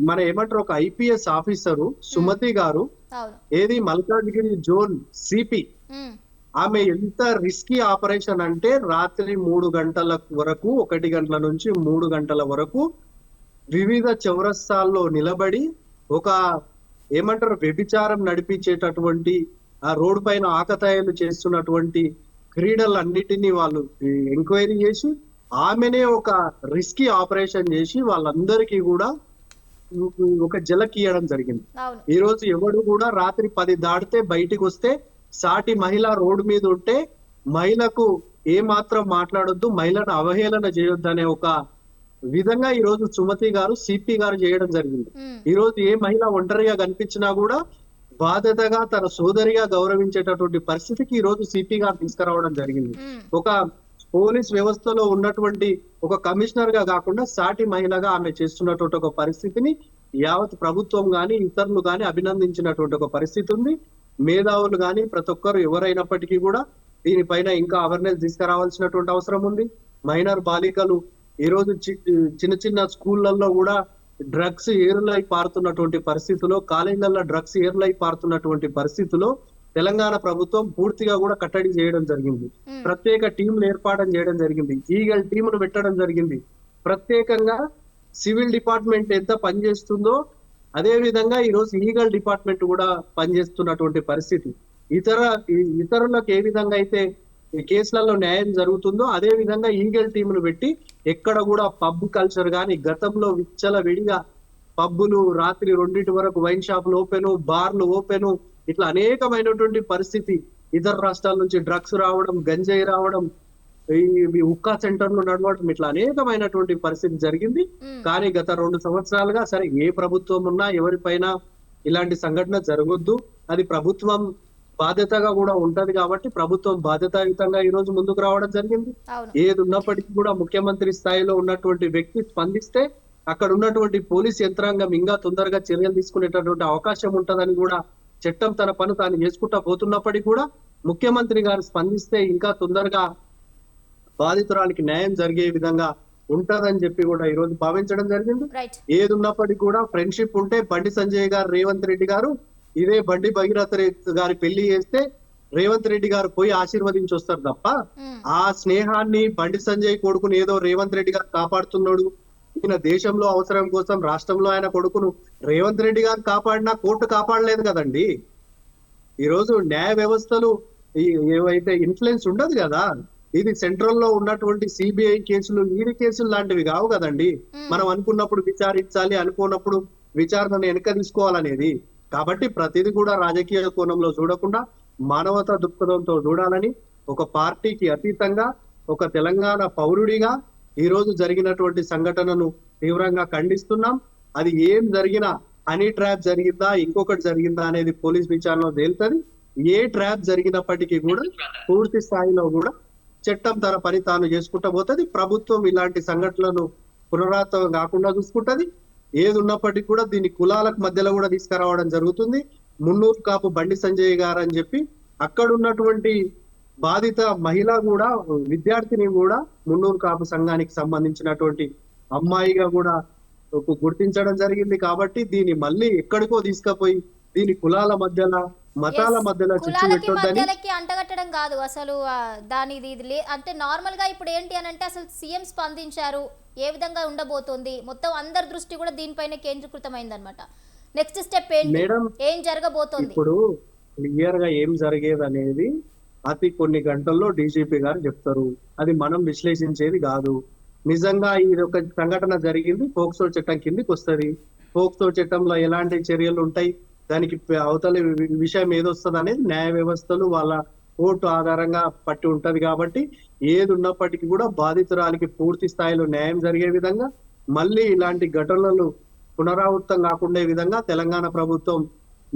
[SPEAKER 5] మన ఒక ఐపీఎస్ ఆఫీసరు సుమతి గారు ఏది మల్కాజ్గిరి జోన్ సిపి, ఆమె ఎంత రిస్కీ ఆపరేషన్ అంటే రాత్రి 3 గంటల వరకు 1 గంటల నుంచి 3 గంటల వరకు వివిధ చౌరస్తాల్లో నిలబడి ఒక వ్యభిచారం నడిపించేటటువంటి ఆ రోడ్డు పైన ఆకతాయిలు చేస్తున్నటువంటి క్రీడలన్నిటినీ వాళ్ళు ఎంక్వైరీ చేసి ఆమెనే ఒక రిస్కీ ఆపరేషన్ చేసి వాళ్ళందరికీ కూడా ఒక జలకీయడం జరిగింది. ఈ రోజు ఎవడు కూడా రాత్రి 10 దాటితే బయటికి వస్తే సాటి మహిళ రోడ్డు మీద ఉంటే మహిళకు ఏ మాత్రం మాట్లాడొద్దు, మహిళను అవహేళన చేయొద్దు అనే ఒక విధంగా ఈ రోజు సుమతి గారు సిపి గారు చేయడం జరిగింది. ఈ రోజు ఏ మహిళ ఒంటరిగా కనిపించినా కూడా బాధ్యతగా తన సోదరిగా గౌరవించేటటువంటి పరిస్థితికి ఈ రోజు సిపి గారు తీసుకురావడం జరిగింది. ఒక పోలీస్ వ్యవస్థలో ఉన్నటువంటి ఒక కమిషనర్ గా కాకుండా సాటి మహిళగా ఆమె చేస్తున్నటువంటి ఒక పరిస్థితిని యావత్ ప్రభుత్వం గాని ఇతరులు గాని అభినందించినటువంటి ఒక పరిస్థితి ఉంది. మేధావులు గాని ప్రతి ఒక్కరు ఎవరైనప్పటికీ కూడా దీనిపైన ఇంకా అవేర్నెస్ తీసుకురావాల్సినటువంటి అవసరం ఉంది. మైనర్ బాలికలు ఈ రోజు చిన్న చిన్న స్కూళ్లలో కూడా డ్రగ్స్ ఏరులై పారుతున్నటువంటి పరిస్థితిలో, కాలేజీలలో డ్రగ్స్ ఏరులై పారుతున్నటువంటి పరిస్థితిలో తెలంగాణ ప్రభుత్వం పూర్తిగా కూడా కట్టడి చేయడం జరిగింది. ప్రత్యేక టీంలు ఏర్పాటు చేయడం జరిగింది. ఈగల్ టీమును పెట్టడం జరిగింది. ప్రత్యేకంగా సివిల్ డిపార్ట్మెంట్ ఎంత పనిచేస్తుందో అదే విధంగా ఈ రోజు ఈగల్ డిపార్ట్మెంట్ కూడా పనిచేస్తున్నటువంటి పరిస్థితి. ఇతరులకు ఏ విధంగా అయితే ఈ కేసులలో న్యాయం జరుగుతుందో అదే విధంగా ఈగల్ టీమును పెట్టి ఎక్కడ కూడా పబ్ కల్చర్ గాని గతంలో విచ్చల విడిగా పబ్బులు రాత్రి 2 వరకు వైన్ షాపులు ఓపెను, బార్లు ఓపెను, ఇట్లా అనేకమైనటువంటి పరిస్థితి. ఇతర రాష్ట్రాల నుంచి డ్రగ్స్ రావడం, గంజాయి రావడం, ఈ ఉక్కా సెంటర్లు నడవడం, ఇట్లా అనేకమైనటువంటి పరిస్థితి జరిగింది. కానీ గత 2 సంవత్సరాలుగా సరే ఏ ప్రభుత్వం ఉన్నా ఎవరిపైన ఇలాంటి సంఘటన జరగొద్దు, అది ప్రభుత్వం బాధ్యతగా కూడా ఉంటది కాబట్టి ప్రభుత్వం బాధ్యతాయుతంగా ఈ రోజు ముందుకు రావడం జరిగింది. ఏది ఉన్నప్పటికీ కూడా ముఖ్యమంత్రి స్థాయిలో ఉన్నటువంటి వ్యక్తి స్పందిస్తే అక్కడ ఉన్నటువంటి పోలీస్ యంత్రాంగం ఇంకా తొందరగా చర్యలు తీసుకునేటటువంటి అవకాశం ఉంటదని కూడా చట్టం తన పని తాను చేసుకుంటా పోతున్నప్పటికీ కూడా ముఖ్యమంత్రి గారు స్పందిస్తే ఇంకా తొందరగా బాధితురాలికి న్యాయం జరిగే విధంగా ఉంటదని చెప్పి కూడా ఈ రోజు భావించడం జరిగింది.
[SPEAKER 1] రైట్.
[SPEAKER 5] ఏది ఉన్నప్పటికీ కూడా ఫ్రెండ్షిప్ ఉంటే బండి సంజయ్ గారు రేవంత్ రెడ్డి గారు ఇదే బండి భగీరథ గారి పెళ్లి చేస్తే రేవంత్ రెడ్డి గారు పోయి ఆశీర్వదించి వస్తారు తప్ప ఆ స్నేహాన్ని బండి సంజయ్ కొడుకుని ఏదో రేవంత్ రెడ్డి గారు కాపాడుతున్నాడు, ఈయన దేశంలో అవసరం కోసం రాష్ట్రంలో ఆయన కొడుకును రేవంత్ రెడ్డి గారు కాపాడినా కోర్టు కాపాడలేదు కదండి. ఈ రోజు న్యాయ వ్యవస్థలు ఏవైతే ఇన్ఫ్లుయెన్స్ ఉండదు కదా, ఇది సెంట్రల్ లో ఉన్నటువంటి సిబిఐ కేసులు ఈడీ కేసులు లాంటివి కావు కదండి. మనం అనుకున్నప్పుడు విచారించాలి, అనుకున్నప్పుడు విచారణను వెనక తీసుకోవాలనేది. కాబట్టి ప్రతిదీ కూడా రాజకీయ కోణంలో చూడకుండా మానవతా దృక్పథంతో చూడాలని ఒక పార్టీకి అతీతంగా ఒక తెలంగాణ పౌరుడిగా ఈ రోజు జరిగినటువంటి సంఘటనను తీవ్రంగా ఖండిస్తున్నాం. అది ఏం జరిగినా హనీ ట్రాప్ జరిగిందా ఇంకొకటి జరిగిందా అనేది పోలీస్ విచారణలో తేలుతుంది. ఏ ట్రాప్ జరిగినప్పటికీ కూడా పూర్తి స్థాయిలో కూడా చట్టం తన పని తాను చేసుకుంటా పోతుంది. ప్రభుత్వం ఇలాంటి సంఘటనలను పునరావృతం కాకుండా చూసుకుంటది. ఏది ఉన్నప్పటికీ కూడా దీన్ని కులాలకు మధ్యలో కూడా తీసుకురావడం జరుగుతుంది. మున్నూరు కాపు బండి సంజయ్ గారు అని చెప్పి అక్కడ ఉన్నటువంటి బాధిత మహిళ కూడా విద్యార్థిని కూడా మున్నూరు కాపు సంఘానికి సంబంధించినటువంటి అమ్మాయిగా కూడా గుర్తించడం జరిగింది. కాబట్టి దీన్ని మళ్ళీ ఎక్కడికో తీసుకుపోయి దీని కులాల మధ్యలో మతాల మధ్యలో చిచ్చు పెట్టొద్దని
[SPEAKER 1] అంటగట్టడం కాదు అసలు దాని అంటే నార్మల్ గా ఇప్పుడు ఏంటి అని అంటే అసలు సీఎం స్పందించారు, ఏ విధంగా ఉండబోతోంది, మొత్తం అందరి దృష్టి కూడా దీనిపైన కేంద్రీకృతమైంది అనమాట. నెక్స్ట్ స్టెప్ ఏంటి, ఏం జరగబోతోంది?
[SPEAKER 5] ఇప్పుడు క్లియర్ గా ఏం జరిగేది అనేది అతి కొన్ని గంటల్లో డీజీపీ గారు చెప్తారు. అది మనం విశ్లేషించేది కాదు. నిజంగా ఇది ఒక సంఘటన జరిగింది, పోక్సో చట్టం కిందకి వస్తుంది. పోక్సో చట్టంలో ఎలాంటి చర్యలు ఉంటాయి, దానికి అవతల విషయం ఏదొస్తుంది అనేది న్యాయ వ్యవస్థలు వాళ్ళ కోర్టు ఆధారంగా పట్టి ఉంటది. కాబట్టి ఏది ఉన్నప్పటికీ కూడా బాధితురాలికి పూర్తి స్థాయిలో న్యాయం జరిగే విధంగా మళ్ళీ ఇలాంటి ఘటనలు పునరావృతం కాకుండా విధంగా తెలంగాణ ప్రభుత్వం,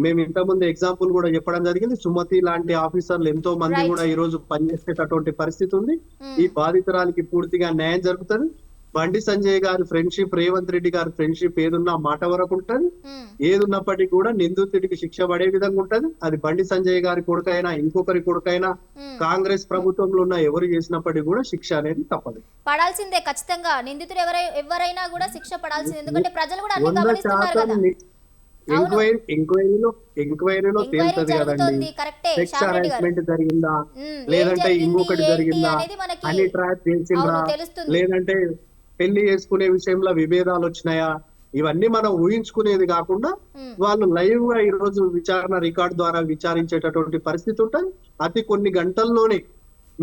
[SPEAKER 5] మేము ఇంతకుముందు ఎగ్జాంపుల్ కూడా చెప్పడం జరిగింది, సుమతి లాంటి ఆఫీసర్లు ఎంతో మంది కూడా ఈ రోజు పనిచేసేటటువంటి పరిస్థితి ఉంది. ఈ బాధితురాలికి పూర్తిగా న్యాయం జరుగుతుంది. బండి సంజయ్ గారి ఫ్రెండ్షిప్, రేవంత్ రెడ్డి గారి ఫ్రెండ్షిప్ ఏదున్నా మాట వరకు ఉంటది. ఏదున్నప్పటికీ కూడా నిందితుడికి శిక్ష పడే విధంగా ఉంటది. అది బండి సంజయ్ గారి కొడుకైనా ఇంకొకరి కొడుకైనా కాంగ్రెస్ ప్రభుత్వంలో ఉన్న ఎవరు చేసినప్పటికీ కూడా శిక్ష అనేది తప్పదు,
[SPEAKER 1] పడాల్సిందే. ఖచ్చితంగా నిందితుడు ఎవరైనా కూడా శిక్ష పడాల్సిందే. ఎందుకంటే ప్రజలు కూడా అన్ని గమనిస్తున్నారు కదా.
[SPEAKER 5] ఎంక్వైరీలో తేలుతుంది కదండి, సెక్స్ హరాస్మెంట్ జరిగిందా లేదంటే ఇంకొకటి జరిగిందా అని ట్రాప్ చేసిందా లేదంటే పెళ్లి చేసుకునే విషయంలో విభేదాలు వచ్చినాయా, ఇవన్నీ మనం ఊహించుకునేది కాకుండా వాళ్ళు లైవ్ గా ఈ రోజు విచారణ రికార్డు ద్వారా విచారించేటటువంటి పరిస్థితి ఉంటుంది. అతి కొన్ని గంటల్లోనే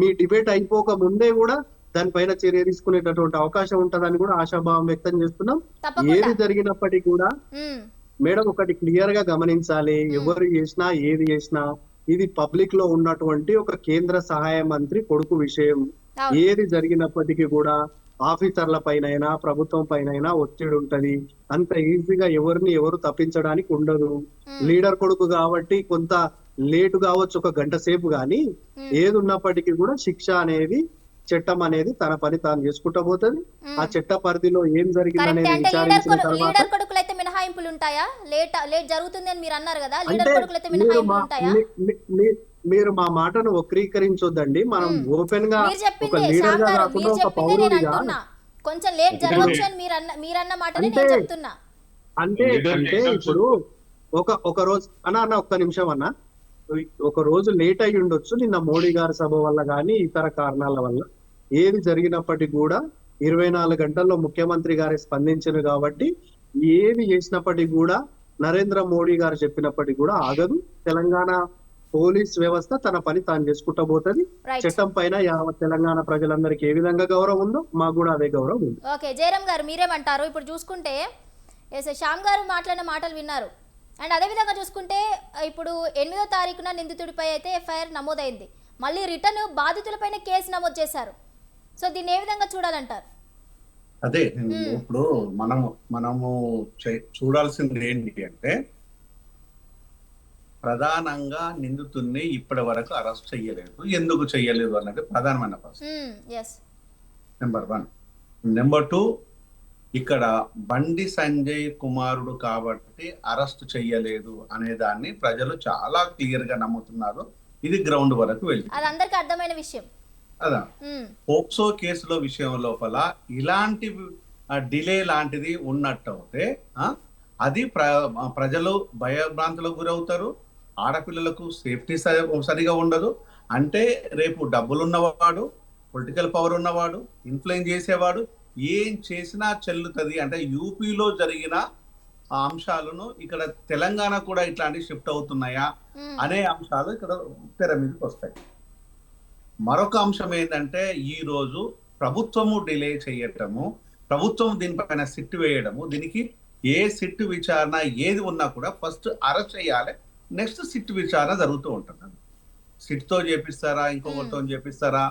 [SPEAKER 5] మీ డిబేట్ అయిపోక ముందే కూడా దానిపైన చర్య తీసుకునేటటువంటి అవకాశం ఉంటదని కూడా ఆశాభావం వ్యక్తం చేస్తున్నాం. ఏది జరిగినప్పటికీ కూడా మేడం ఒకటి క్లియర్ గా గమనించాలి, ఎవరు చేసినా ఏది చేసినా ఇది పబ్లిక్ లో ఉన్నటువంటి ఒక కేంద్ర సహాయ మంత్రి కొడుకు విషయం. ఏది జరిగినప్పటికీ కూడా ఆఫీసర్ల పైన ప్రభుత్వం పైన ఒత్తిడి ఉంటది. అంత ఈజీగా ఎవరు తప్పించడానికి ఉండదు. లీడర్ కొడుకు కాబట్టి కొంత లేటు కావచ్చు, ఒక గంట సేపు, గాని ఏది ఉన్నప్పటికీ కూడా శిక్ష అనేది చట్టం అనేది తన పని తాను చేసుకుంటా పోతుంది. ఆ చట్ట పరిధిలో ఏం జరిగింది అనేది విచారించిన తర్వాత
[SPEAKER 1] మినహాయింపులు ఉంటాయా? లేట్ జరుగుతుంది అని మీరు అన్నారు కదా, లీడర్ కొడుకులైతే మినహాయింపులు ఉంటాయా?
[SPEAKER 5] మీరు మా మాటను వక్రీకరించొద్దండి. మనం ఓపెన్ గా ఒక లీడర్ గా కాకుండా ఒక పౌరుడిగా
[SPEAKER 1] కొంచెం లేట్ జరగవచ్చు అని మీరన్న మాటనే నేను చెప్తున్నా.
[SPEAKER 5] అంటే ఇప్పుడు ఒక రోజు అన్న ఒక్క నిమిషం అన్న, ఒక రోజు లేట్ అయి ఉండొచ్చు నిన్న మోడీ గారి సభ వల్ల గానీ ఇతర కారణాల వల్ల. ఏది జరిగినప్పటికీ కూడా 24 గంటల్లో ముఖ్యమంత్రి గారే స్పందించారు. కాబట్టి ఏది చేసినప్పటికీ కూడా నరేంద్ర మోడీ గారు చెప్పినప్పటికీ కూడా ఆగదు. తెలంగాణ పోలీస్ వ్యవస్థ తన పని తాను చేసుకుంటా పోతుంది. చట్టం పైన యావత్ తెలంగాణ ప్రజలందరికీ ఏ విధంగా గౌరవం ఉందో మాకు కూడా అదే గౌరవం ఉంది.
[SPEAKER 1] ఓకే జయరామ్ గారు మీరేమంటారు? ఇప్పుడు చూసుకుంటే శ్యామ్ గారు మాట్లాడిన మాటలు విన్నారు. అండ్ అదేవిధంగా చూసుకుంటే ఇప్పుడు 8వ తారీఖున నిందితుడిపై అయితే ఎఫ్ఐఆర్ నమోదైంది. మళ్ళీ రిటర్న్ బాధితులపైన కేసు నమోదు చేశారు. సో దీన్ని ఏ విధంగా చూడాలంటారు?
[SPEAKER 2] అదే ఇప్పుడు మనము చూడాల్సింది ఏంటి అంటే, ప్రధానంగా నిందితుడిని ఇప్పటి వరకు అరెస్ట్ చెయ్యలేదు. ఎందుకు చెయ్యలేదు అన్నది ప్రధానమైన ప్రశ్న. నెంబర్ 1. నెంబర్ 2, ఇక్కడ బండి సంజయ్ కుమారుడు కాబట్టి అరెస్ట్ చెయ్యలేదు అనే దాన్ని ప్రజలు చాలా క్లియర్ గా నమ్ముతున్నారు. ఇది గ్రౌండ్ వరకు వెళ్ళి
[SPEAKER 1] అది అందరికి అర్థమైన విషయం.
[SPEAKER 2] అదా పోక్సో కేసులో విషయం లోపల ఇలాంటి డిలే లాంటిది ఉన్నట్టయితే అది ప్రజలు భయభ్రాంతులకు గురవుతారు, ఆడపిల్లలకు సేఫ్టీ సరిగా ఉండదు. అంటే రేపు డబ్బులున్నవాడు, పొలిటికల్ పవర్ ఉన్నవాడు, ఇన్ఫ్లుయెన్స్ చేసేవాడు ఏం చేసినా చెల్లుతుంది. అంటే యూపీలో జరిగిన అంశాలను ఇక్కడ తెలంగాణ కూడా ఇట్లాంటి షిఫ్ట్ అవుతున్నాయా అనే అంశాలు ఇక్కడ తెర మీదకి వస్తాయి. మరొక అంశం ఏంటంటే ఈ రోజు ప్రభుత్వము డిలే చేయటము, ప్రభుత్వం దీనిపైన సిట్ వేయడము, దీనికి ఏ సిట్ విచారణ ఏది ఉన్నా కూడా ఫస్ట్ అరెస్ట్ చేయాలి, నెక్స్ట్ సిట్ విచారణ జరుగుతూ ఉంటుంది. సిట్ తో చేపిస్తారా, ఇంకొకరితో చేపిస్తారా,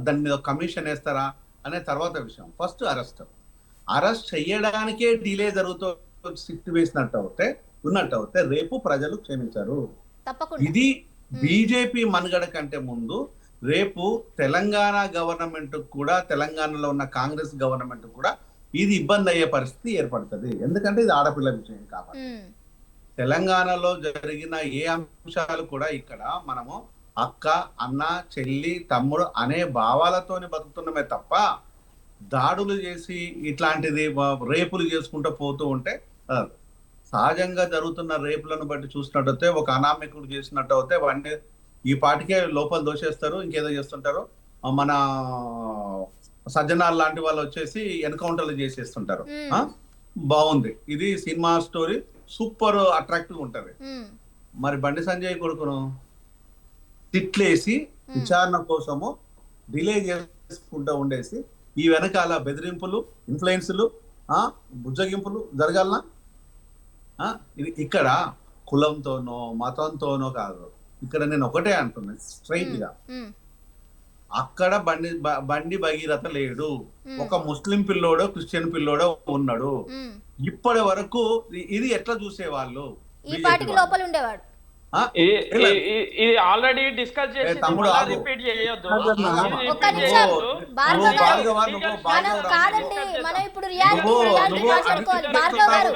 [SPEAKER 2] దాని మీద కమిషన్ వేస్తారా అనే తర్వాత విషయం. ఫస్ట్ అరెస్ట్ చేయడానికే డిలే జరుగుతూ సిట్ వేసినట్టు ఉన్నట్టు రేపు ప్రజలు క్షమించారు. ఇది బీజేపీ మనుగడ కంటే ముందు రేపు తెలంగాణ గవర్నమెంట్ కూడా, తెలంగాణలో ఉన్న కాంగ్రెస్ గవర్నమెంట్ కూడా ఇది ఇబ్బంది అయ్యే పరిస్థితి ఏర్పడుతుంది. ఎందుకంటే ఇది ఆడపిల్ల విషయం కాబట్టి. తెలంగాణలో జరిగిన ఏ అంశాలు కూడా ఇక్కడ మనము అక్క, అన్న, చెల్లి, తమ్ముడు అనే భావాలతోని బతుకుతున్నామే తప్ప దాడులు చేసి ఇట్లాంటిది రేపులు చేసుకుంటూ పోతూ ఉంటే సహజంగా జరుగుతున్న రేపులను బట్టి చూసినట్టయితే ఒక అనామికుడు చేసినట్టు అయితే వాడిని ఈ పాటికే లోపల దోషేస్తారు, ఇంకేదో చేస్తుంటారు. మన సజ్జనార్ లాంటి వాళ్ళు వచ్చేసి ఎన్కౌంటర్లు చేసేస్తుంటారు. బాగుంది, ఇది సినిమా స్టోరీ సూపర్ అట్రాక్టివ్ ఉంటది. మరి బండి సంజయ్ కొడుకును తిట్లేసి విచారణ కోసము డిలే చేసుకుంటూ ఉండేసి ఈ వెనకాల బెదిరింపులు, ఇన్ఫ్లుయెన్స్లు, బుజ్జగింపులు జరగాలనా? ఇది ఇక్కడ కులంతోనో మతంతోనో కాదు. ఇక్కడ నేను ఒకటే అంటున్నాను స్ట్రైట్ గా, అక్కడ బండి భగీరథ లేడు, ఒక ముస్లిం పిల్లోడో క్రిస్టియన్ పిల్లోడో ఉన్నాడు. ఇప్పటి వరకు ఇది ఎట్లా చూసేవాళ్ళు?
[SPEAKER 1] ఈ పార్టీకి లోపల ఉండేవాడు.
[SPEAKER 3] ఇది ఆల్రెడీ డిస్కస్ చేసి రిపీట్ చేయొద్దు.
[SPEAKER 1] ఒక్క నిమిషం కాదండి, మనం ఇప్పుడు రియాలిటీ మాట్లాడుకోవాలి.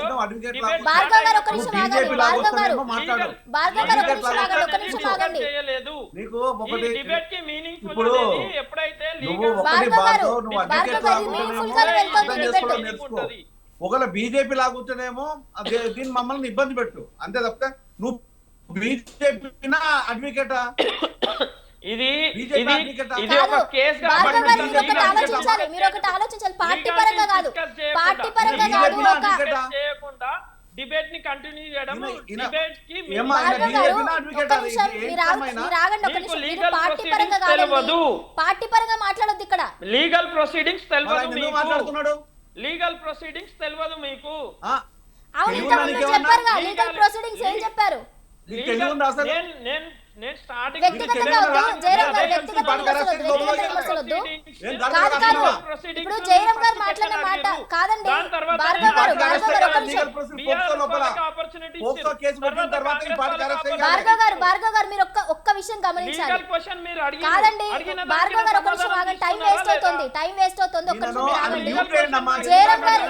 [SPEAKER 1] భార్గవ్ గారు ఒక్క నిమిషం ఆగండి. భార్గవ్ గారు ఒక్క నిమిషం ఆగండి, ఒక్క నిమిషం ఆగండి. మీనింగ్ఫుల్ గా వెళ్తుంది డిబేట్.
[SPEAKER 2] ఒకవేళ బీజేపీ లాగుతానేమో దీన్ని మమ్మల్ని ఇబ్బంది పెట్టు అంతే తప్ప నువ్వు బీజేపీ అడ్వకేటా?
[SPEAKER 3] ఇది
[SPEAKER 1] ఒక కేసు ఆలోచించాలి. మీరు ఒకటి ఆలోచించాలి, పార్టీ పరంగా కాదు, పార్టీ పరంగా కాదు.
[SPEAKER 3] చేయకుండా డిబేట్ ని కంటిన్యూ చేయడం, డిబేట్ కి
[SPEAKER 1] పార్టీ పరంగా కాదు, పార్టీ పరంగా మాట్లాడొద్దు ఇక్కడ.
[SPEAKER 3] లీగల్ ప్రొసీడింగ్స్ తెలియదు, లీగల్ ప్రొసీడింగ్స్ తెలియదు మీకు.
[SPEAKER 1] అవును, చెప్పారుగా లీగల్ ప్రొసీడింగ్స్ ఏం చెప్పారు? ఇప్పుడు జయరాం గారు మాట్లాడిన మాట కాదండి. భార్గవ్ గారు మీరు ఒక్క విషయం గమనించాలి. కాదండి భార్గవ్ గారు ఒక్క నిమిషం ఆగండి, టైం వేస్ట్ అవుతుంది. ఒక్క నిమిషం ఆగండి. జయరాం గారు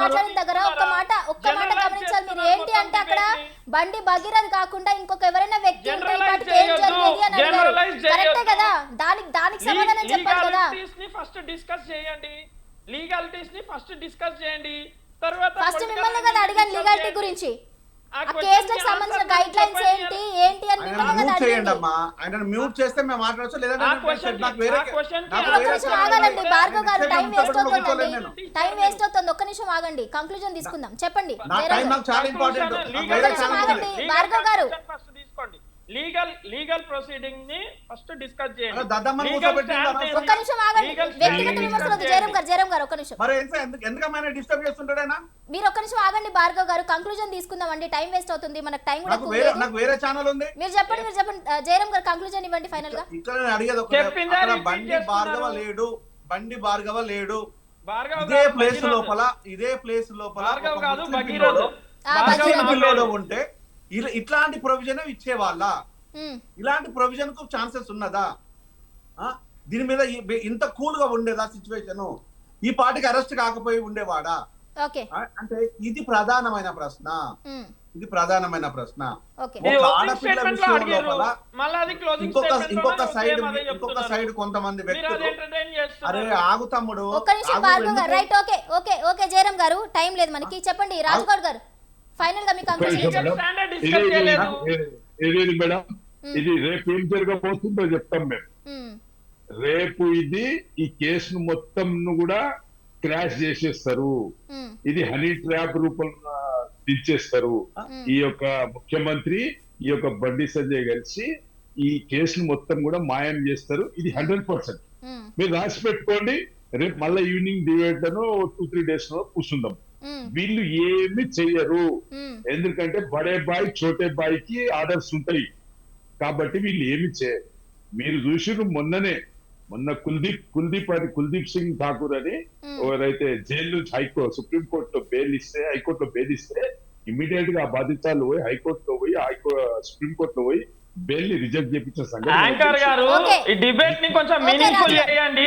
[SPEAKER 1] మాట్లాడిన దగ్గర ఒక్క మాట గమనించాలి మీరు. ఏంటి అంటే అక్కడ బండి భగీరథ్ కాకుండా ఇంకొక ఎవరైనా వ్యక్తి ఉంటే ఏం జరిగేది అని అడిగారు. కరెక్టే కదా? దానికి సమాధానం చెప్పాలి కదా.
[SPEAKER 3] ఫస్ట్ డిస్కస్ చేయండి, లీగాలిటీస్ ని ఫస్ట్ డిస్కస్ చేయండి. తర్వాత
[SPEAKER 1] ఫస్ట్ మిమ్మల్ని కదా అడిగాను లీగాలిటీ గురించి. ఆ కేసులకు సంబంధించిన గైడ్ లైన్స్ ఏంటి అని మిమ్మల్ని కదా అడిగాను.
[SPEAKER 2] ఆయన మ్యూట్ చేస్తే మేము మాట్లాడొచ్చు, లేదంటే
[SPEAKER 1] ఆగాలండి. భార్గవ్ గారు టైం వేస్ట్ అవుతుంది. ఒక్క నిమిషం ఆగండి, కంక్లూజన్ తీసుకుందాం. చెప్పండి భార్గవ్ గారు.
[SPEAKER 3] లీగల్ ప్రొసీడింగ్ ని ఫస్ట్ డిస్కస్ చేయండి.
[SPEAKER 1] ఒక్క నిమిషం ఆగండి, వ్యక్తిగత విమర్శలు వద్దు. జయరాం గారు ఒక్క నిమిషం, మీరు ఒక్క నిమిషం ఆగండి. భార్గవ్ గారు కంక్లూజన్ తీసుకుందాం అండి, టైం వేస్ట్ అవుతుంది, మనకు టైం కూడా
[SPEAKER 2] వేరే ఛానల్ ఉంది.
[SPEAKER 1] మీరు చెప్పండి జయరాం గారు కంక్లూజన్ ఇవ్వండి ఫైనల్ గా.
[SPEAKER 2] బండి భార్గవ లేడు, ఇదే ప్లేస్ లోపల ఉంటే ఇట్లాంటి ప్రొవిజన్ ఇచ్చేవాళ్ళ? ఇలాంటి ప్రొవిజన్ కు ఛాన్సెస్ ఉన్నదా? దీని మీద ఇంత కూల్ గా ఉండేదా సిచ్యువేషన్? ఈ పార్టీకి అరెస్ట్ కాకపోయి ఉండేవాడా? అంటే ఇది ప్రధానమైన ప్రశ్న. ఇది ప్రధానమైన ప్రశ్న.
[SPEAKER 1] ఓకే
[SPEAKER 3] ఇది
[SPEAKER 2] ఒక
[SPEAKER 3] opening
[SPEAKER 2] ఆడపిల్ల
[SPEAKER 3] statement లో
[SPEAKER 2] విషయం
[SPEAKER 3] అడిగారు.
[SPEAKER 2] లోపల
[SPEAKER 3] మళ్ళీ అది closing
[SPEAKER 2] ఇంకొక
[SPEAKER 3] statement
[SPEAKER 2] ఇంకొక
[SPEAKER 3] లోనే
[SPEAKER 2] సైడ్
[SPEAKER 3] same అదే
[SPEAKER 2] ఇంకొక
[SPEAKER 3] చెప్తున్నారు.
[SPEAKER 2] సైడ్ కొంతమంది
[SPEAKER 3] మీరు అది
[SPEAKER 2] వ్యక్తులు
[SPEAKER 3] entertain
[SPEAKER 2] అరే
[SPEAKER 3] చేస్తున్నారు.
[SPEAKER 2] ఆగు తమ్ముడు,
[SPEAKER 1] ఒక్క నిమిషం
[SPEAKER 2] ఆగు,
[SPEAKER 1] భార్గవ్ గారు,
[SPEAKER 2] ఎందుకు?
[SPEAKER 1] Right, okay okay okay Jayaram గారు, టైం లేదు మనకి, చెప్పండి రాజుగౌడ్ గారు, ఫైనల్ గా మీ కంక్లూజన్
[SPEAKER 4] నిమిషం
[SPEAKER 1] ఏంటి?
[SPEAKER 4] మేడం.
[SPEAKER 3] స్టాండర్డ్
[SPEAKER 4] ఇది
[SPEAKER 3] డిస్కస్ చేయలేదు.
[SPEAKER 4] ఇది మేడం, ఇది రేపు ఏం జరగబోతుందో చెప్తాం మేము.
[SPEAKER 1] మ్మ్.
[SPEAKER 4] రేపు ఇది ఈ కేసును మొత్తం కూడా క్రాష్ చేసేస్తారు.
[SPEAKER 1] మ్మ్.
[SPEAKER 4] ఇది హనీ ట్రాప్ రూపంలో దించేస్తారు. ఈ యొక్క ముఖ్యమంత్రి ఈ యొక్క బండి సంజయ్ కలిసి ఈ కేసును మొత్తం కూడా మాయం చేస్తారు. ఇది 100%.
[SPEAKER 1] మ్మ్.
[SPEAKER 4] మీరు రాసి పెట్టుకోండి. రేపు మళ్ళీ ఈవినింగ్ డిబేట్ లను 2-3 days లో కూర్చుందాం.
[SPEAKER 1] మ్మ్.
[SPEAKER 4] వీళ్ళు ఏమి చెయ్యరు.
[SPEAKER 1] మ్మ్.
[SPEAKER 4] ఎందుకంటే బడే బాయ్ చోటే బాయ్కి ఆర్డర్స్ ఉంటాయి కాబట్టి వీళ్ళు ఏమి చేయరు. మీరు చూసిరు మొన్న కుల్దీప్ సింగ్ ఠాకూర్ అని ఎవరైతే జైలు సుప్రీం కోర్టులో హైకోర్టులో బెయిల్ ఇస్తే ఇమీడియట్ గా ఆ బాధితులు పోయి హైకోర్టులో పోయి సుప్రీం కోర్టులో పోయి బెయిల్ ని రిజెక్ట్ చేయించిన
[SPEAKER 3] యాంకర్ గారు
[SPEAKER 1] Okay.
[SPEAKER 3] ఈ డిబేట్ ని కొంచెం
[SPEAKER 1] Okay,
[SPEAKER 3] మీనింగ్ఫుల్
[SPEAKER 1] రాజు.
[SPEAKER 3] చేయండి.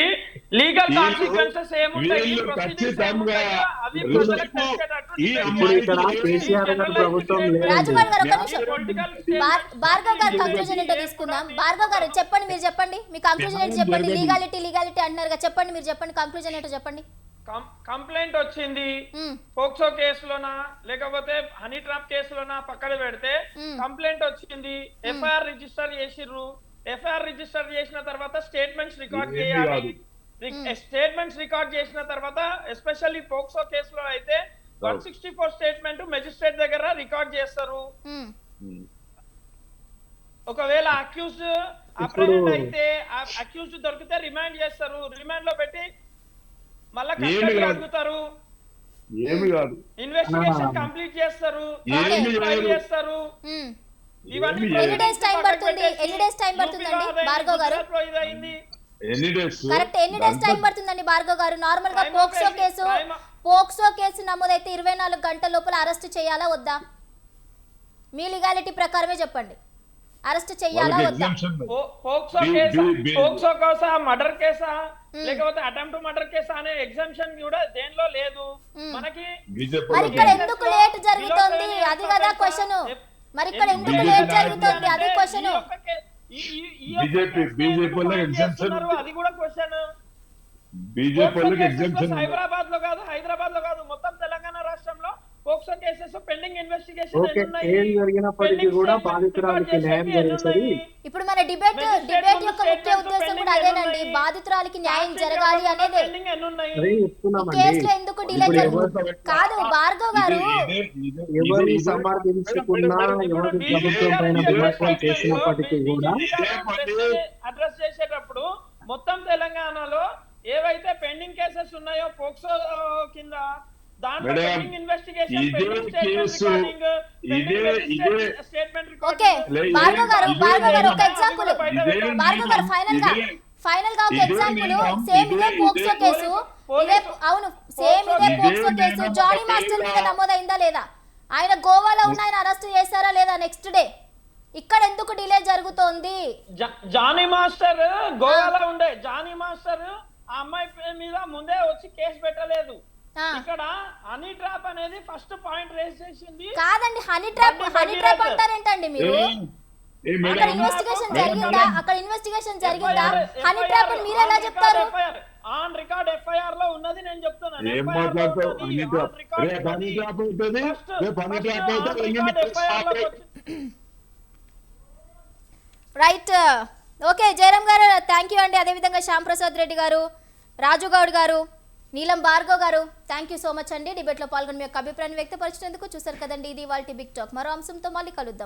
[SPEAKER 3] లీగల్
[SPEAKER 4] వీళ్ళు-
[SPEAKER 3] కాన్సిక్వెన్సెస్ ఏముంటాయి,
[SPEAKER 4] వీళ్ళు
[SPEAKER 3] ప్రొసీడింగ్స్
[SPEAKER 4] ఖచ్చితంగా
[SPEAKER 3] ఏముంటాయో అవి
[SPEAKER 4] రేపు
[SPEAKER 3] ప్రజలకు తెలిసేటట్టు
[SPEAKER 4] ఈ
[SPEAKER 3] debate
[SPEAKER 4] అమ్మాయి
[SPEAKER 3] చేయండి.
[SPEAKER 5] ఇక్కడ కేసీఆర్ గారి ప్రభుత్వం లేదండి.
[SPEAKER 1] రాజుగౌడ్ గారు ఒక్క నిమిషం,
[SPEAKER 3] Political
[SPEAKER 1] భార్గవ్ గారు కంక్లూజన్ ఏంటో తీసుకుందాం. భార్గవ్ గారు చెప్పండి, మీరు చెప్పండి మీ కంక్లూజన్ ఏంటో చెప్పండి. లీగాలిటీ అంటున్నారు, చెప్పండి మీరు చెప్పండి, కంక్లూజన్ ఏంటో చెప్పండి.
[SPEAKER 3] కంప్లైంట్ వచ్చింది
[SPEAKER 1] మ్మ్.
[SPEAKER 3] పోక్సో కేసులోనా లేకపోతే హనీ ట్రాప్ కేసులోనా పక్కన పెడితే
[SPEAKER 1] మ్మ్.
[SPEAKER 3] కంప్లైంట్ వచ్చింది, ఎఫ్ఐఆర్ రిజిస్టర్ చేసిర్రు. ఎఫ్ఐఆర్ రిజిస్టర్ చేసిన తర్వాత స్టేట్మెంట్స్ రికార్డ్
[SPEAKER 4] ఏమీ
[SPEAKER 3] చేయాలి.
[SPEAKER 4] కాదు.
[SPEAKER 3] స్టేట్మెంట్స్ రికార్డ్ చేసిన తర్వాత ఎస్పెషల్లీ పోక్సో కేసులో అయితే 164 స్టేట్మెంట్ మెజిస్ట్రేట్ దగ్గర రికార్డ్ చేస్తారు.
[SPEAKER 1] మ్మ్.
[SPEAKER 3] ఒకవేళ అక్యూజ్డ్ అప్రహెండ్ అయితే అక్యూజ్డ్ దొరికితే రిమాండ్ చేస్తారు. రిమాండ్ లో పెట్టి మళ్ళా
[SPEAKER 4] ఏమీ
[SPEAKER 3] కస్టడీ
[SPEAKER 4] కాదు.
[SPEAKER 3] అడుగుతారు.
[SPEAKER 4] ఏమి కాదు.
[SPEAKER 3] ఇన్వెస్టిగేషన్ కంప్లీట్ చేస్తారు.
[SPEAKER 4] ఏమీ
[SPEAKER 3] ట్రయల్
[SPEAKER 4] లేదు.
[SPEAKER 3] చేస్తారు.
[SPEAKER 1] మ్మ్.
[SPEAKER 3] ఇవన్నీ
[SPEAKER 4] ఏమీ
[SPEAKER 1] ఎన్ని
[SPEAKER 4] లేదు.
[SPEAKER 1] డేస్ టైం పడుతుంది? ఎన్ని డేస్ టైం పడుతుందండి భార్గవ్ గారు?
[SPEAKER 4] ఎన్ని డేస్
[SPEAKER 1] కరెక్ట్ ఎన్ని డేస్ టైం పడుతుందండి భార్గవ్ గారు? నార్మల్ గా
[SPEAKER 3] Time
[SPEAKER 1] POCSO
[SPEAKER 3] of
[SPEAKER 1] case
[SPEAKER 3] time-
[SPEAKER 1] POCSO case నమోదైతే 24 గంటల లోపల అరెస్ట్ చేయాలా వద్దా? మీ లీగాలిటీ ప్రకారమే చెప్పండి, అరెస్ట్ చేయాలా
[SPEAKER 4] వాళ్ళకి
[SPEAKER 1] వద్దా?
[SPEAKER 4] exemption లేదు.
[SPEAKER 3] పోక్సో
[SPEAKER 4] బి-
[SPEAKER 3] కేసా,
[SPEAKER 4] బి- బి-
[SPEAKER 3] పోక్సో కేసా, మర్డర్ కేసా లేకపోతే అటెంప్ట్ మర్డర్ కేసా అనే ఎగ్జామ్షన్ కూడా దేనిలో లేదు. మనకి
[SPEAKER 4] బీజేపీ
[SPEAKER 1] మరి ఇక్కడ
[SPEAKER 4] వాళ్ళకి
[SPEAKER 1] ఎందుకు లేట్ జరుగుతోంది? అది కదా క్వశ్చన్. మరి ఇక్కడ ఎందుకు లేట్ జరుగుతోంది? అది క్వశ్చన్.
[SPEAKER 4] బీజేపీ వాళ్ళకి exemption ఉంది.
[SPEAKER 3] అది కూడా క్వశ్చన్.
[SPEAKER 4] బీజేపీ వాళ్ళకి ఎగ్జామ్షన్
[SPEAKER 3] హైదరాబాద్ లో కాదు మొత్తం తెలంగాణ రాష్ట్రంలో POCSO cases pending investigation
[SPEAKER 5] okay, ఏం జరిగినప్పటికీ కూడా బాధితురాలికి న్యాయం జరుగుతుంది.
[SPEAKER 1] ఇప్పుడు మన డిబేట్ యొక్క ముఖ్య ఉద్దేశం కూడా అదేనండి, బాధితురాలికి న్యాయం జరగాలి అనేది.
[SPEAKER 5] అదే
[SPEAKER 1] ఈ
[SPEAKER 5] చెప్తున్నామండి.
[SPEAKER 1] కేసులో ఎందుకు డిలే
[SPEAKER 5] ఇప్పుడు
[SPEAKER 1] జరుగుతుంది? కాదు భార్గవ్ గారు,
[SPEAKER 5] ఎవరిని సమర్థించుకున్నా ఎవరి ప్రభుత్వం పైన విమర్శలు చేసినప్పటికీ కూడా
[SPEAKER 3] అడ్రస్ చేసేటప్పుడు మొత్తం తెలంగాణలో ఏవైతే పెండింగ్ కేసెస్ ఉన్నాయో పోక్సో కింద దాంట్లో
[SPEAKER 4] మేడం,
[SPEAKER 3] పెండింగ్ ఇన్వెస్టిగేషన్,
[SPEAKER 4] ఇదే
[SPEAKER 3] పెండింగ్ స్టేట్మెంట్
[SPEAKER 4] కేసు,
[SPEAKER 3] రికార్డింగ్,
[SPEAKER 4] ఇదే
[SPEAKER 3] స్టేట్మెంట్
[SPEAKER 1] ఓకే
[SPEAKER 3] రికార్డింగ్.
[SPEAKER 1] భార్గవ్ గారు ఒక ఎగ్జాంపుల్,
[SPEAKER 4] ఇదే
[SPEAKER 1] భార్గవ్ గారు ఫైనల్ గా ఒక ఎగ్జాంపుల్, సేమ్ ఇదే పోక్సో కేసు, ఇదే అవును సేమ్ ఇదే పోక్సో కేసు జానీ మాస్టర్ మీద నమోదైందా లేదా? ఆయన గోవాలో ఉన్న ఆయన అరెస్ట్ చేశారా లేదా నెక్స్ట్ డే? ఇక్కడ ఎందుకు డిలే జరుగుతోంది?
[SPEAKER 3] జానీ మాస్టర్ గోవాలో ఉండే జానీ మాస్టర్ ఆ అమ్మాయి మీద ముందే వచ్చి కేసు పెట్టలేదు.
[SPEAKER 1] ఆ.
[SPEAKER 3] ఇక్కడ హనీ ట్రాప్ అనేది ఫస్ట్ పాయింట్ రేస్ చేసింది.
[SPEAKER 1] కాదండి, హనీ ట్రాప్ అంటారేంటండి మీరు? అక్కడ ఇన్వెస్టిగేషన్ జరిగిందా? హనీ ట్రాప్ అని మీరు ఎలా చెప్తారు?
[SPEAKER 3] ఆన్ రికార్డ్ ఎఫ్ఐఆర్ లో ఉన్నది నేను చెప్తున్నాను.
[SPEAKER 4] ఏం
[SPEAKER 3] FIR లో
[SPEAKER 4] మాట్లాడతావు?
[SPEAKER 3] ఉన్నది,
[SPEAKER 4] హనీ
[SPEAKER 3] on
[SPEAKER 4] ట్రాప్.
[SPEAKER 3] record
[SPEAKER 4] రేపు హనీ
[SPEAKER 3] ఉన్నది.
[SPEAKER 4] ట్రాప్ అవుతుంది.
[SPEAKER 3] First-
[SPEAKER 4] రేపు హనీ
[SPEAKER 3] first
[SPEAKER 4] ట్రాప్
[SPEAKER 3] on
[SPEAKER 4] అవుతుంది.
[SPEAKER 3] record FIR లోకి వచ్చింది.
[SPEAKER 1] రైట్, ఓకే జయరామ్ గారు థ్యాంక్ యూ అండి. అదేవిధంగా శ్యామ్ ప్రసాద్ రెడ్డి గారు, రాజు గౌడ్ గారు, నీలం భార్గవ్ గారు థ్యాంక్ యూ సో మచ్ అండి. డిబేట్లో పాల్గొని మీ యొక్క అభిప్రాయాన్ని వ్యక్తపరిచినందుకు. చూసారు కదండి, ఇది ఇవాల్టి బిగ్ టాక్. మరో అంశంతో మళ్ళీ కలుద్దాం.